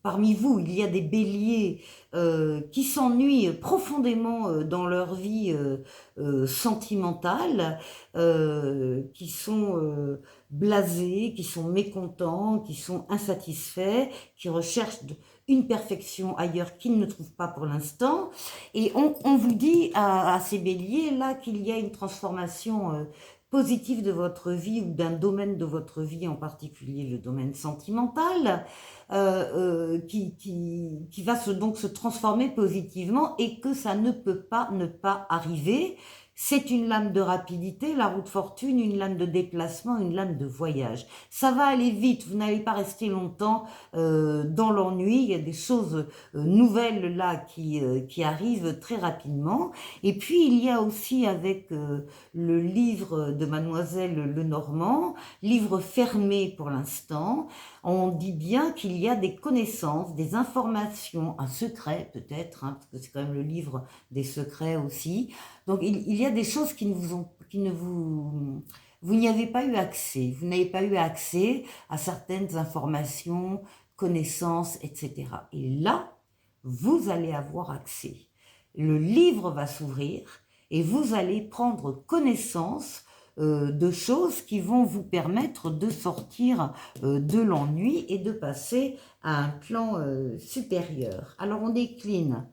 parmi vous, il y a des béliers qui s'ennuient profondément dans leur vie sentimentale, qui sont blasés, qui sont mécontents, qui sont insatisfaits, qui recherchent une perfection ailleurs qu'ils ne trouvent pas pour l'instant. Et on vous dit à ces béliers là qu'il y a une transformation positive de votre vie ou d'un domaine de votre vie, en particulier le domaine sentimental, qui va donc se transformer positivement et que ça ne peut pas ne pas arriver. C'est une lame de rapidité, la roue de fortune, une lame de déplacement, une lame de voyage. Ça va aller vite, vous n'allez pas rester longtemps dans l'ennui. Il y a des choses nouvelles là qui arrivent très rapidement. Et puis il y a aussi avec le livre de Mademoiselle Lenormand, livre fermé pour l'instant, on dit bien qu'il y a des connaissances, des informations, un secret peut-être, hein, parce que c'est quand même le livre des secrets aussi. Donc il y a des choses qui vous n'y avez pas eu accès. Vous n'avez pas eu accès à certaines informations, connaissances, etc. Et là, vous allez avoir accès. Le livre va s'ouvrir et vous allez prendre connaissance de choses qui vont vous permettre de sortir de l'ennui et de passer à un plan supérieur. Alors on décline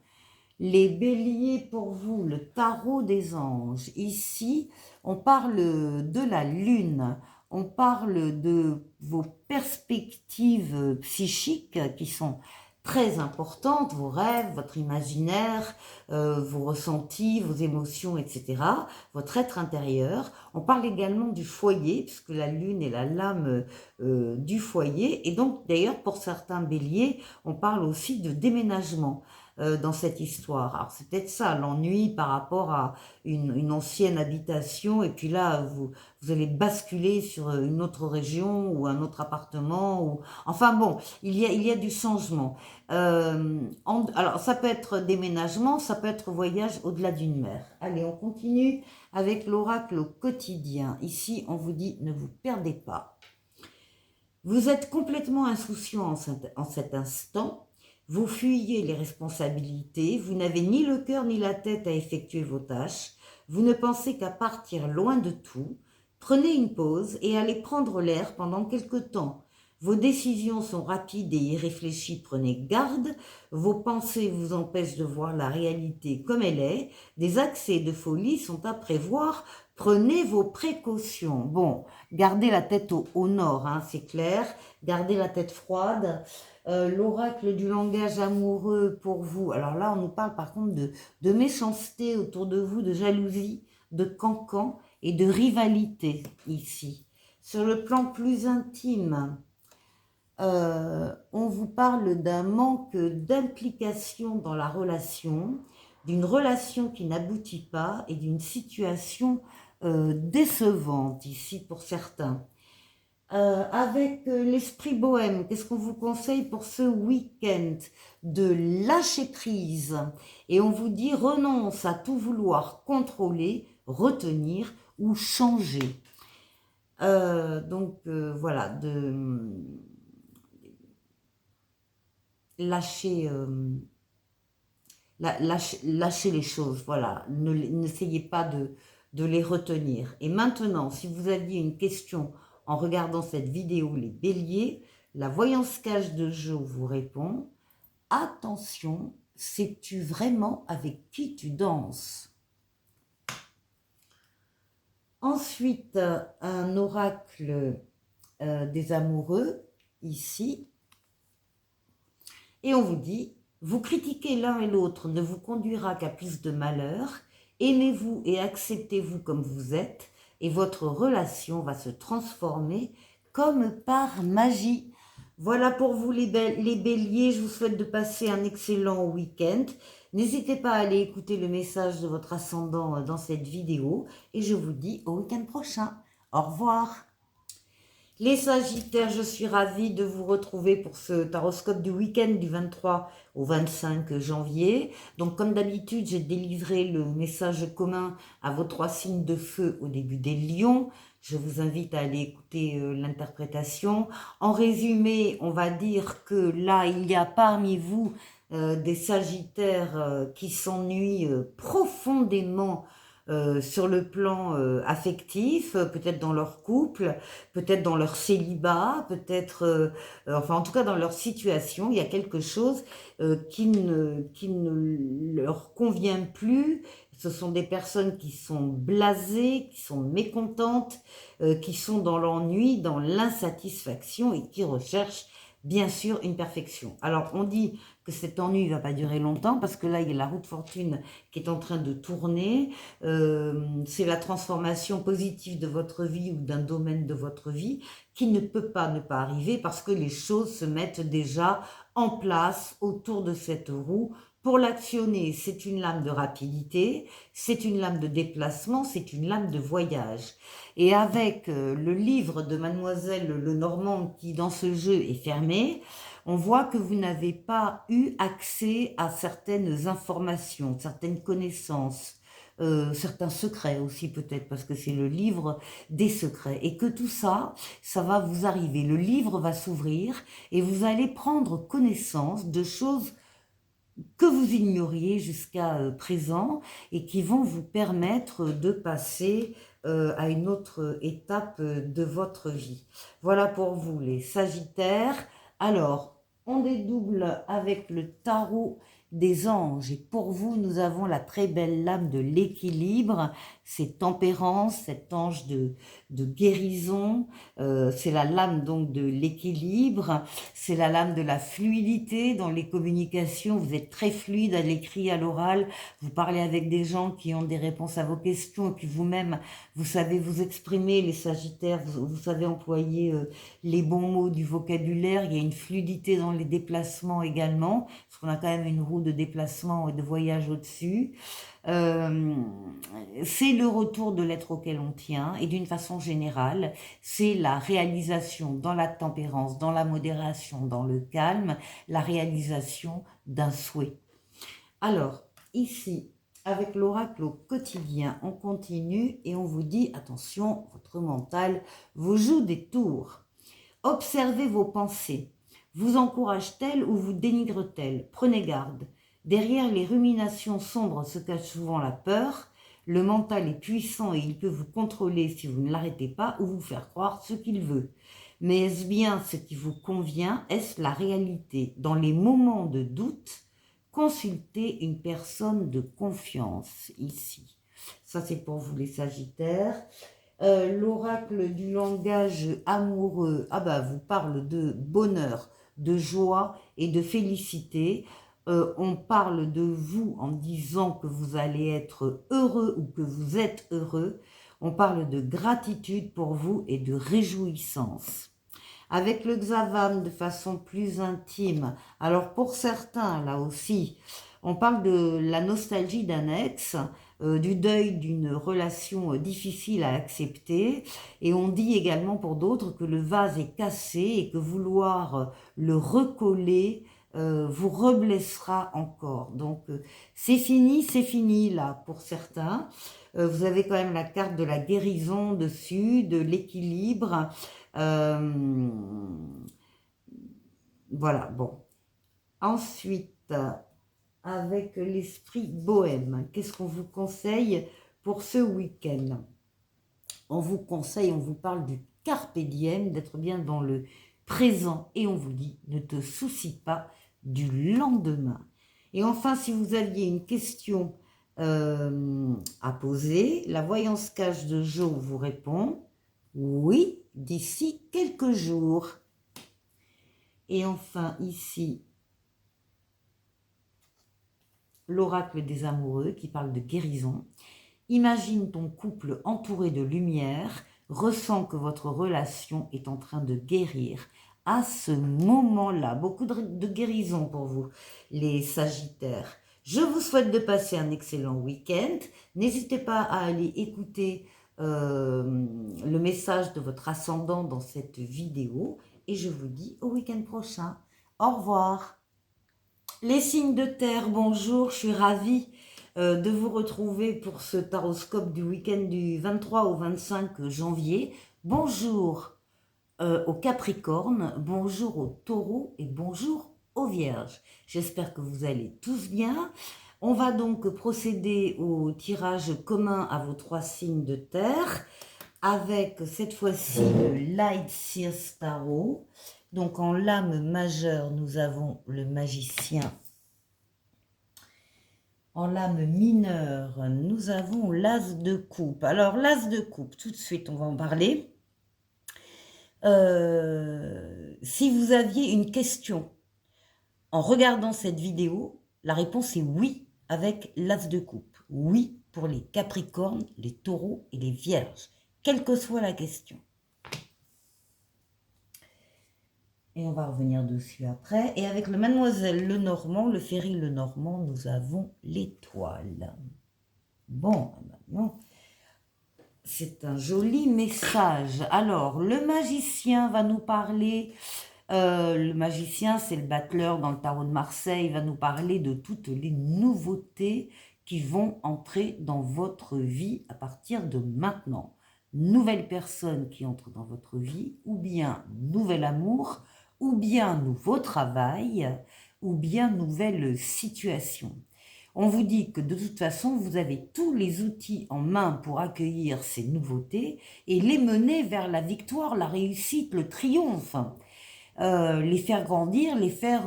les béliers pour vous, le tarot des anges. Ici, on parle de la lune, on parle de vos perspectives psychiques qui sont très importantes, vos rêves, votre imaginaire, vos ressentis, vos émotions, etc., votre être intérieur. On parle également du foyer, puisque la lune est la lame du foyer. Et donc, d'ailleurs, pour certains béliers, on parle aussi de déménagement dans cette histoire. Alors c'est peut-être ça, l'ennui par rapport à une ancienne habitation, et puis là, vous allez basculer sur une autre région, ou un autre appartement, ou... Enfin bon, il y a du changement. Alors ça peut être déménagement, ça peut être voyage au-delà d'une mer. Allez, on continue avec l'oracle au quotidien. Ici, on vous dit, ne vous perdez pas. Vous êtes complètement insouciant en cet instant. Vous fuyez les responsabilités, vous n'avez ni le cœur ni la tête à effectuer vos tâches, vous ne pensez qu'à partir loin de tout. Prenez une pause et allez prendre l'air pendant quelque temps. Vos décisions sont rapides et irréfléchies, prenez garde. Vos pensées vous empêchent de voir la réalité comme elle est. Des accès de folie sont à prévoir. Prenez vos précautions. Bon, gardez la tête au nord, hein, c'est clair. Gardez la tête froide. L'oracle du langage amoureux pour vous. Alors là, on nous parle par contre de méchanceté autour de vous, de jalousie, de cancan et de rivalité ici. Sur le plan plus intime, on vous parle d'un manque d'implication dans la relation, d'une relation qui n'aboutit pas et d'une situation décevante ici pour certains. Avec l'esprit bohème, qu'est-ce qu'on vous conseille pour ce week-end? De lâcher prise. Et on vous dit renonce à tout vouloir contrôler, retenir ou changer. Voilà, de lâcher, lâcher les choses, voilà. N'essayez pas de les retenir. Et maintenant, si vous aviez une question en regardant cette vidéo, les béliers, la voyance cage de Jo vous répond, attention, sais-tu vraiment avec qui tu danses? Ensuite, un oracle des amoureux, ici, et on vous dit, vous critiquez l'un et l'autre ne vous conduira qu'à plus de malheur, aimez-vous et acceptez-vous comme vous êtes, et votre relation va se transformer comme par magie. Voilà pour vous les béliers, je vous souhaite de passer un excellent week-end. N'hésitez pas à aller écouter le message de votre ascendant dans cette vidéo et je vous dis au week-end prochain. Au revoir. Les Sagittaires, je suis ravie de vous retrouver pour ce taroscope du week-end du 23 au 25 janvier. Donc, comme d'habitude, j'ai délivré le message commun à vos 3 signes de feu au début des lions. Je vous invite à aller écouter l'interprétation. En résumé, on va dire que là, il y a parmi vous des Sagittaires qui s'ennuient profondément sur le plan affectif, peut-être dans leur couple, peut-être dans leur célibat, peut-être, enfin en tout cas dans leur situation, il y a quelque chose qui ne leur convient plus. Ce sont des personnes qui sont blasées, qui sont mécontentes, qui sont dans l'ennui, dans l'insatisfaction et qui recherchent bien sûr une perfection. Alors on dit que cet ennui ne va pas durer longtemps parce que là il y a la roue de fortune qui est en train de tourner. C'est la transformation positive de votre vie ou d'un domaine de votre vie qui ne peut pas ne pas arriver parce que les choses se mettent déjà en place autour de cette roue. Pour l'actionner, c'est une lame de rapidité, c'est une lame de déplacement, c'est une lame de voyage. Et avec le livre de Mademoiselle Lenormand qui dans ce jeu est fermé, on voit que vous n'avez pas eu accès à certaines informations, certaines connaissances, certains secrets aussi peut-être, parce que c'est le livre des secrets. Et que tout ça, ça va vous arriver. Le livre va s'ouvrir et vous allez prendre connaissance de choses que vous ignoriez jusqu'à présent et qui vont vous permettre de passer à une autre étape de votre vie. Voilà pour vous les Sagittaires. Alors, on dédouble avec le tarot des anges et pour vous, nous avons la très belle lame de l'équilibre, c'est Tempérance, cet ange de guérison, c'est la lame donc de l'équilibre, c'est la lame de la fluidité dans les communications, vous êtes très fluide à l'écrit, à l'oral, vous parlez avec des gens qui ont des réponses à vos questions et puis vous-même, vous savez vous exprimer, les Sagittaires, vous savez employer les bons mots du vocabulaire, il y a une fluidité dans les déplacements également, parce qu'on a quand même une roue de déplacement et de voyage au-dessus. C'est le retour de l'être auquel on tient et d'une façon générale, c'est la réalisation dans la tempérance, dans la modération, dans le calme, la réalisation d'un souhait. Alors, ici, avec l'oracle au quotidien, on continue et on vous dit, attention, votre mental vous joue des tours. Observez vos pensées. Vous encourage-t-elle ou vous dénigre-t-elle? Prenez garde. Derrière les ruminations sombres se cache souvent la peur. Le mental est puissant et il peut vous contrôler si vous ne l'arrêtez pas ou vous faire croire ce qu'il veut. Mais est-ce bien ce qui vous convient? Est-ce la réalité? Dans les moments de doute, consultez une personne de confiance ici. Ça, c'est pour vous les Sagittaires. L'oracle du langage amoureux, vous parle de bonheur, de joie et de félicité. On parle de vous en disant que vous allez être heureux ou que vous êtes heureux. On parle de gratitude pour vous et de réjouissance. Avec le Xavam de façon plus intime, alors pour certains, là aussi, on parle de la nostalgie d'un ex, du deuil d'une relation difficile à accepter, et on dit également pour d'autres que le vase est cassé et que vouloir le recoller vous reblessera encore. Donc c'est fini là pour certains. Vous avez quand même la carte de la guérison dessus, de l'équilibre. Voilà, bon. Ensuite, avec l'esprit bohème, qu'est-ce qu'on vous conseille pour ce week-end? On vous conseille, on vous parle du carpe diem, d'être bien dans le présent et on vous dit, ne te soucie pas du lendemain. Et enfin, si vous aviez une question à poser, la voyance cache de Jo vous répond oui, d'ici quelques jours. Et enfin, ici, l'oracle des amoureux qui parle de guérison. Imagine ton couple entouré de lumière, ressens que votre relation est en train de guérir. À ce moment-là, beaucoup de guérison pour vous, les Sagittaires. Je vous souhaite de passer un excellent week-end. N'hésitez pas à aller écouter le message de votre ascendant dans cette vidéo. Et je vous dis au week-end prochain. Au revoir. Les signes de terre, bonjour, je suis ravie de vous retrouver pour ce taroscope du week-end du 23 au 25 janvier. Bonjour aux Capricornes, bonjour aux Taureaux et bonjour aux Vierges. J'espère que vous allez tous bien. On va donc procéder au tirage commun à vos 3 signes de terre avec cette fois-ci le Light Seers Tarot. Donc en lame majeure, nous avons le magicien. En lame mineure, nous avons l'as de coupe. Alors l'as de coupe, tout de suite, on va en parler. Si vous aviez une question en regardant cette vidéo, la réponse est oui avec l'as de coupe. Oui pour les Capricornes, les Taureaux et les Vierges, quelle que soit la question. Et on va revenir dessus après. Et avec le Mademoiselle Lenormand, le Ferry Lenormand, nous avons l'étoile. Bon, maintenant, c'est un joli message. Alors, le magicien va nous parler. Le magicien, c'est le battleur dans le tarot de Marseille. Il va nous parler de toutes les nouveautés qui vont entrer dans votre vie à partir de maintenant. Nouvelle personne qui entre dans votre vie, ou bien nouvel amour, ou bien nouveau travail, ou bien nouvelle situation. On vous dit que de toute façon, vous avez tous les outils en main pour accueillir ces nouveautés et les mener vers la victoire, la réussite, le triomphe. Les faire grandir, les faire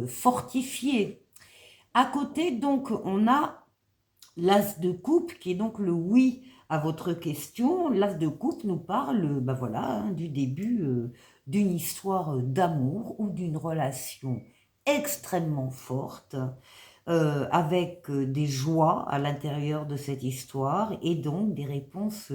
fortifier. À côté, donc, on a l'as de coupe, qui est donc le oui à votre question. L'as de coupe nous parle, ben voilà, du début d'une histoire d'amour ou d'une relation extrêmement forte, avec des joies à l'intérieur de cette histoire et donc des réponses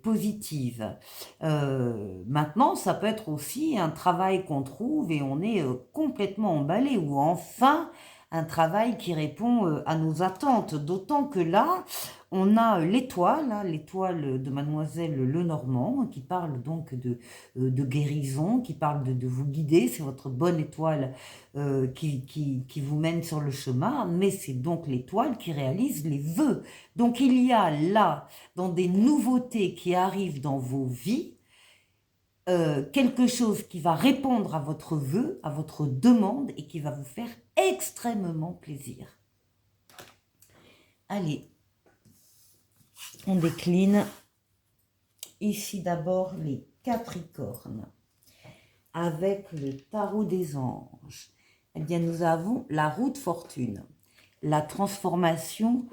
positives. Maintenant, ça peut être aussi un travail qu'on trouve et on est complètement emballé, ou enfin un travail qui répond à nos attentes, d'autant que là, on a l'étoile, hein, l'étoile de Mademoiselle Lenormand, qui parle donc de guérison, qui parle de vous guider, c'est votre bonne étoile qui vous mène sur le chemin, mais c'est donc l'étoile qui réalise les vœux. Donc il y a là, dans des nouveautés qui arrivent dans vos vies, quelque chose qui va répondre à votre vœu, à votre demande, et qui va vous faire extrêmement plaisir. Allez, on décline. Ici d'abord les Capricornes, avec le tarot des anges. Eh bien, nous avons la roue de fortune, la transformation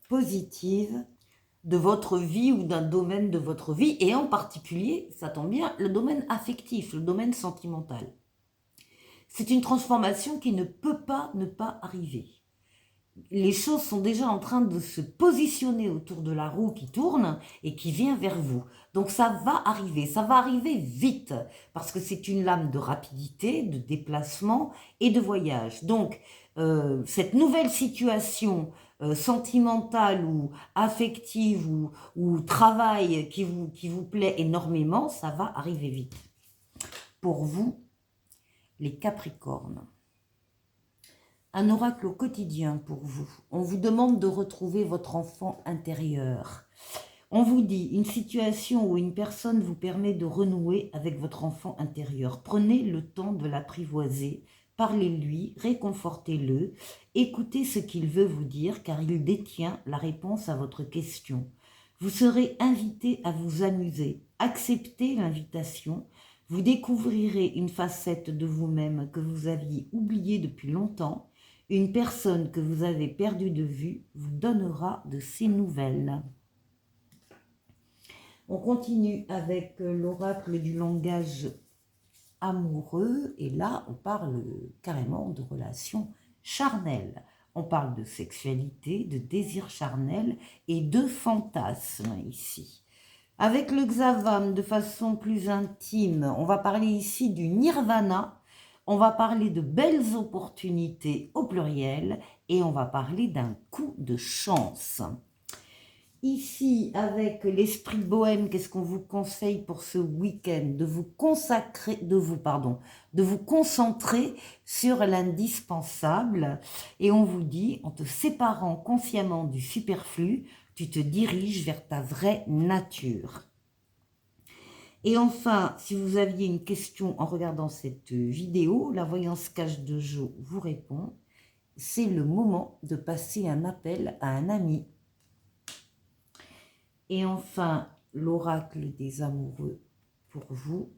positive de votre vie ou d'un domaine de votre vie, et en particulier, ça tombe bien, le domaine affectif, le domaine sentimental. C'est une transformation qui ne peut pas ne pas arriver. Les choses sont déjà en train de se positionner autour de la roue qui tourne et qui vient vers vous. Donc ça va arriver vite, parce que c'est une lame de rapidité, de déplacement et de voyage. Donc cette nouvelle situation sentimentale ou affective ou travail qui vous plaît énormément, ça va arriver vite. Pour vous, les Capricornes. Un oracle au quotidien pour vous. On vous demande de retrouver votre enfant intérieur. On vous dit une situation où une personne vous permet de renouer avec votre enfant intérieur. Prenez le temps de l'apprivoiser, parlez-lui, réconfortez-le, écoutez ce qu'il veut vous dire car il détient la réponse à votre question. Vous serez invité à vous amuser. Acceptez l'invitation. Vous découvrirez une facette de vous-même que vous aviez oubliée depuis longtemps. Une personne que vous avez perdue de vue vous donnera de ses nouvelles. On continue avec l'oracle du langage amoureux. Et là, on parle carrément de relations charnelles. On parle de sexualité, de désir charnel et de fantasme ici. Avec le Xavam, de façon plus intime, on va parler ici du nirvana. On va parler de belles opportunités au pluriel et on va parler d'un coup de chance. Ici, avec l'esprit bohème, qu'est-ce qu'on vous conseille pour ce week-end? De vous consacrer, de vous concentrer sur l'indispensable. Et on vous dit, en te séparant consciemment du superflu, tu te diriges vers ta vraie nature. Et enfin, si vous aviez une question en regardant cette vidéo, la voyance cache de Jo vous répond. C'est le moment de passer un appel à un ami. Et enfin, l'oracle des amoureux pour vous.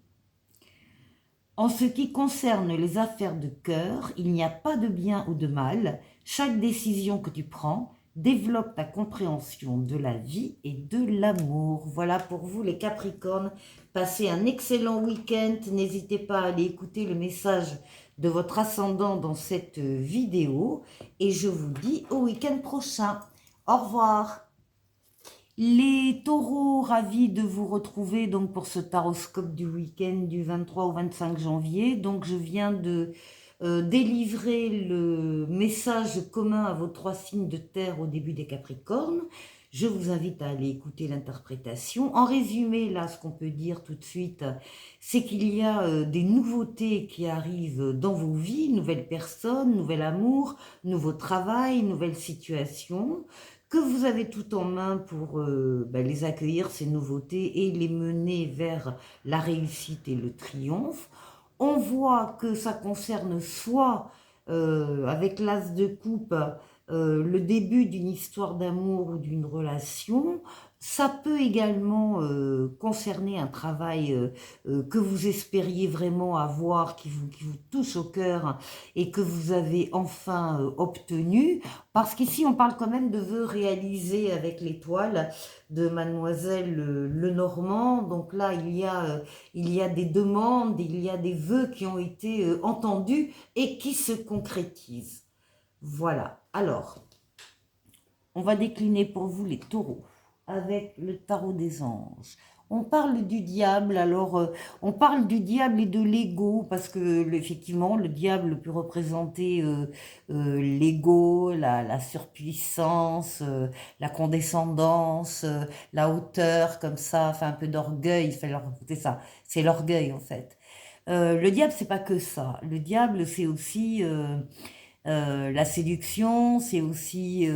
En ce qui concerne les affaires de cœur, il n'y a pas de bien ou de mal. Chaque décision que tu prends développe ta compréhension de la vie et de l'amour. Voilà pour vous les Capricornes. Passez un excellent week-end. N'hésitez pas à aller écouter le message de votre ascendant dans cette vidéo. Et je vous dis au week-end prochain. Au revoir. Les taureaux, ravis de vous retrouver donc pour ce taroscope du week-end du 23 au 25 janvier. Donc je viens de délivrer le message commun à vos 3 signes de terre au début des Capricornes. Je vous invite à aller écouter l'interprétation. En résumé, là, ce qu'on peut dire tout de suite, c'est qu'il y a des nouveautés qui arrivent dans vos vies, nouvelles personnes, nouvel amour, nouveau travail, nouvelles situations, que vous avez tout en main pour les accueillir, ces nouveautés, et les mener vers la réussite et le triomphe. On voit que ça concerne soit, avec l'as de coupe, le début d'une histoire d'amour ou d'une relation. Ça peut également concerner un travail que vous espériez vraiment avoir, qui vous touche au cœur et que vous avez enfin obtenu. Parce qu'ici, on parle quand même de vœux réalisés avec l'étoile de Mademoiselle Lenormand. Donc là, il y a des demandes, il y a des vœux qui ont été entendus et qui se concrétisent. Voilà. Alors, on va décliner pour vous les taureaux avec le tarot des anges. On parle du diable, alors on parle du diable et de l'ego, parce que effectivement, le diable peut représenter l'ego, la surpuissance, la condescendance, la hauteur, comme ça, enfin un peu d'orgueil, c'est ça, c'est l'orgueil en fait. Le diable, c'est pas que ça. Le diable, c'est aussi la séduction, c'est aussi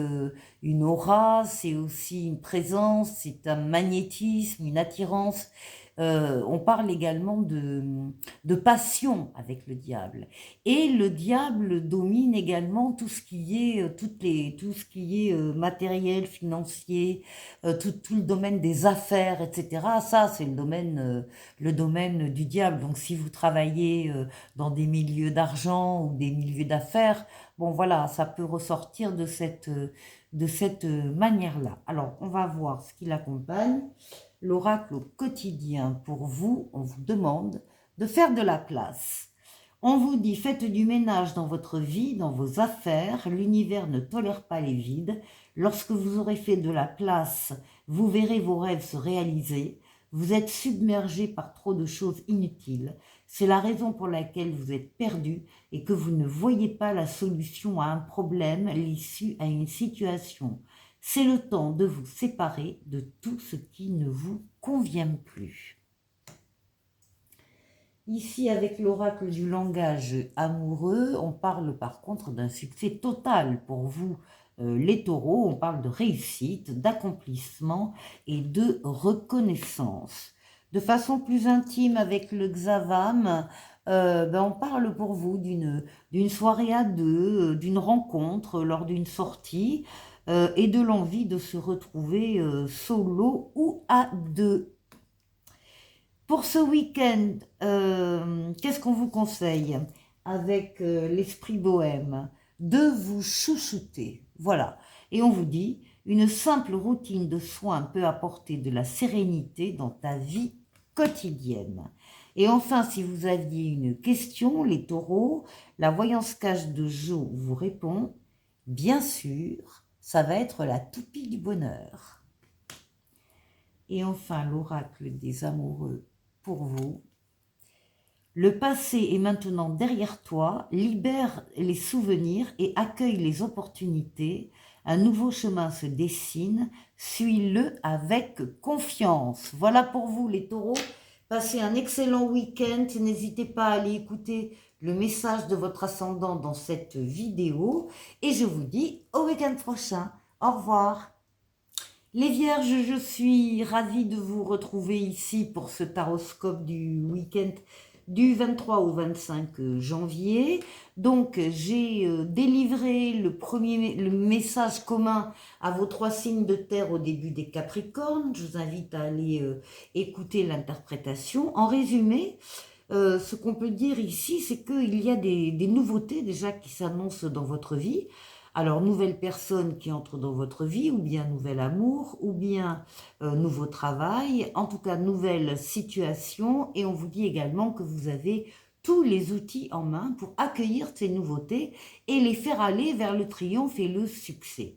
une aura, c'est aussi une présence, c'est un magnétisme, une attirance. On parle également de passion avec le diable. Et le diable domine également tout ce qui est, tout ce qui est matériel, financier, tout le domaine des affaires, etc. Ça, c'est le domaine du diable. Donc, si vous travaillez dans des milieux d'argent ou des milieux d'affaires, bon, voilà, ça peut ressortir de cette manière-là. Alors, on va voir ce qui l'accompagne. L'oracle au quotidien pour vous, on vous demande de faire de la place. On vous dit, faites du ménage dans votre vie, dans vos affaires. L'univers ne tolère pas les vides. Lorsque vous aurez fait de la place, vous verrez vos rêves se réaliser. Vous êtes submergé par trop de choses inutiles. C'est la raison pour laquelle vous êtes perdu et que vous ne voyez pas la solution à un problème, l'issue à une situation. C'est le temps de vous séparer de tout ce qui ne vous convient plus. Ici, avec l'oracle du langage amoureux, on parle par contre d'un succès total pour vous, les taureaux. On parle de réussite, d'accomplissement et de reconnaissance. De façon plus intime avec le Xavam, on parle pour vous d'une soirée à deux, d'une rencontre lors d'une sortie et de l'envie de se retrouver solo ou à deux. Pour ce week-end, qu'est-ce qu'on vous conseille avec l'esprit bohème? De vous chouchouter, voilà. Et on vous dit, une simple routine de soins peut apporter de la sérénité dans ta vie quotidienne. Et enfin, si vous aviez une question, les taureaux, la voyance cache de Jo vous répond, bien sûr, ça va être la toupie du bonheur. Et enfin, l'oracle des amoureux pour vous. Le passé est maintenant derrière toi, libère les souvenirs et accueille les opportunités. Un nouveau chemin se dessine, suis-le avec confiance. Voilà pour vous les taureaux. Passez un excellent week-end. N'hésitez pas à aller écouter le message de votre ascendant dans cette vidéo. Et je vous dis au week-end prochain. Au revoir. Les Vierges, je suis ravie de vous retrouver ici pour ce taroscope du week-end du 23 au 25 janvier. Donc, j'ai délivré le message commun à vos 3 signes de terre au début des Capricornes. Je vous invite à aller écouter l'interprétation. En résumé, ce qu'on peut dire ici, c'est qu'il y a des nouveautés déjà qui s'annoncent dans votre vie. Alors, nouvelle personne qui entre dans votre vie, ou bien nouvel amour, ou bien nouveau travail, en tout cas, nouvelle situation. Et on vous dit également que vous avez tous les outils en main pour accueillir ces nouveautés et les faire aller vers le triomphe et le succès.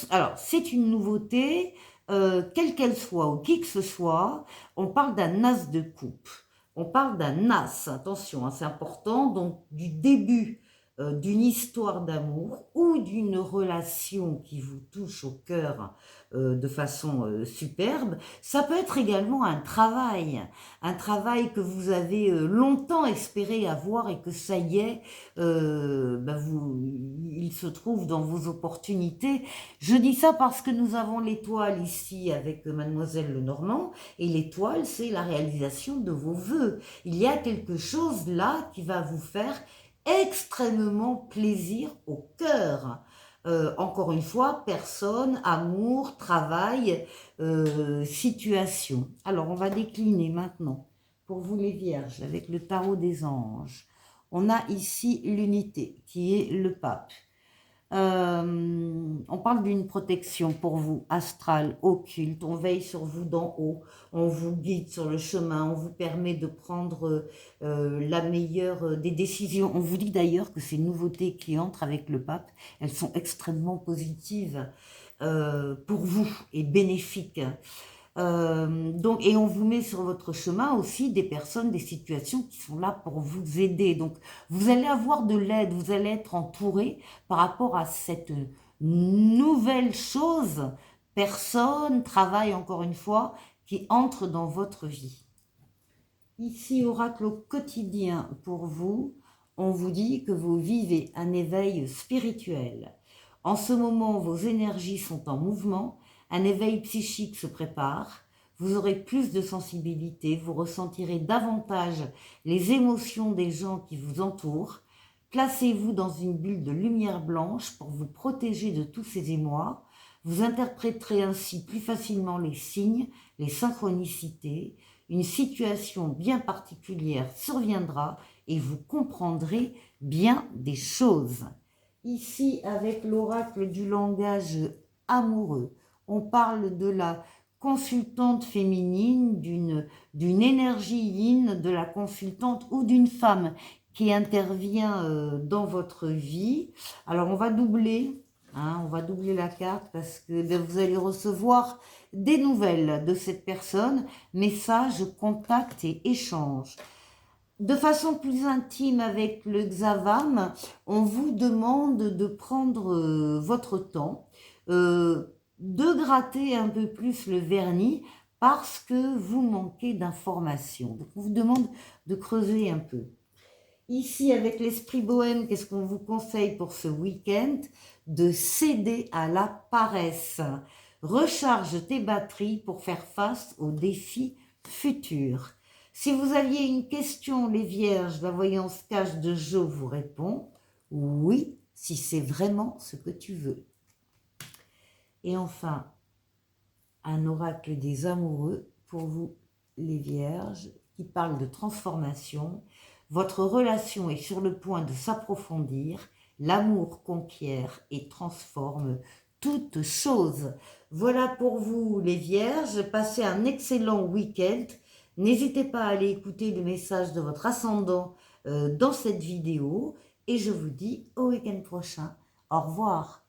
Alors, c'est une nouveauté, quelle qu'elle soit, ou qui que ce soit, on parle d'un as de coupe. On parle d'un as, attention, hein, c'est important, donc du début d'une histoire d'amour ou d'une relation qui vous touche au cœur de façon superbe. Ça peut être également un travail que vous avez longtemps espéré avoir et que ça y est, il se trouve dans vos opportunités. Je dis ça parce que nous avons l'étoile ici avec Mademoiselle Lenormand, et l'étoile, c'est la réalisation de vos vœux. Il y a quelque chose là qui va vous faire extrêmement plaisir au cœur. Encore une fois, personne, amour, travail, situation. Alors, on va décliner maintenant, pour vous les Vierges, avec le tarot des anges. On a ici l'unité, qui est le pape. On parle d'une protection pour vous, astrale, occulte. On veille sur vous d'en haut, on vous guide sur le chemin, on vous permet de prendre la meilleure des décisions. On vous dit d'ailleurs que ces nouveautés qui entrent avec le pape, elles sont extrêmement positives pour vous et bénéfiques. Donc, et on vous met sur votre chemin aussi des personnes, des situations qui sont là pour vous aider. Donc, vous allez avoir de l'aide, vous allez être entouré par rapport à cette nouvelle chose, personne, travail, encore une fois, qui entre dans votre vie. Ici, oracle au quotidien pour vous, on vous dit que vous vivez un éveil spirituel. En ce moment, vos énergies sont en mouvement, un éveil psychique se prépare, vous aurez plus de sensibilité, vous ressentirez davantage les émotions des gens qui vous entourent. Placez-vous dans une bulle de lumière blanche pour vous protéger de tous ces émois. Vous interpréterez ainsi plus facilement les signes, les synchronicités. Une situation bien particulière surviendra et vous comprendrez bien des choses. Ici, avec l'oracle du langage amoureux, on parle de la consultante féminine, d'une énergie yin de la consultante ou d'une femme qui intervient dans votre vie. Alors, on va doubler la carte parce que vous allez recevoir des nouvelles de cette personne, messages, contacts et échanges. De façon plus intime avec le Xavam, on vous demande de prendre votre temps, de gratter un peu plus le vernis parce que vous manquez d'informations. Donc, on vous demande de creuser un peu. Ici, avec l'esprit bohème, qu'est-ce qu'on vous conseille pour ce week-end? De céder à la paresse. Recharge tes batteries pour faire face aux défis futurs. Si vous aviez une question, les Vierges, la voyance cache de Jo vous répond oui, si c'est vraiment ce que tu veux. Et enfin, un oracle des amoureux pour vous, les Vierges, qui parle de transformation. Votre relation est sur le point de s'approfondir. L'amour conquiert et transforme toute chose. Voilà pour vous, les Vierges. Passez un excellent week-end. N'hésitez pas à aller écouter le message de votre ascendant dans cette vidéo. Et je vous dis au week-end prochain. Au revoir.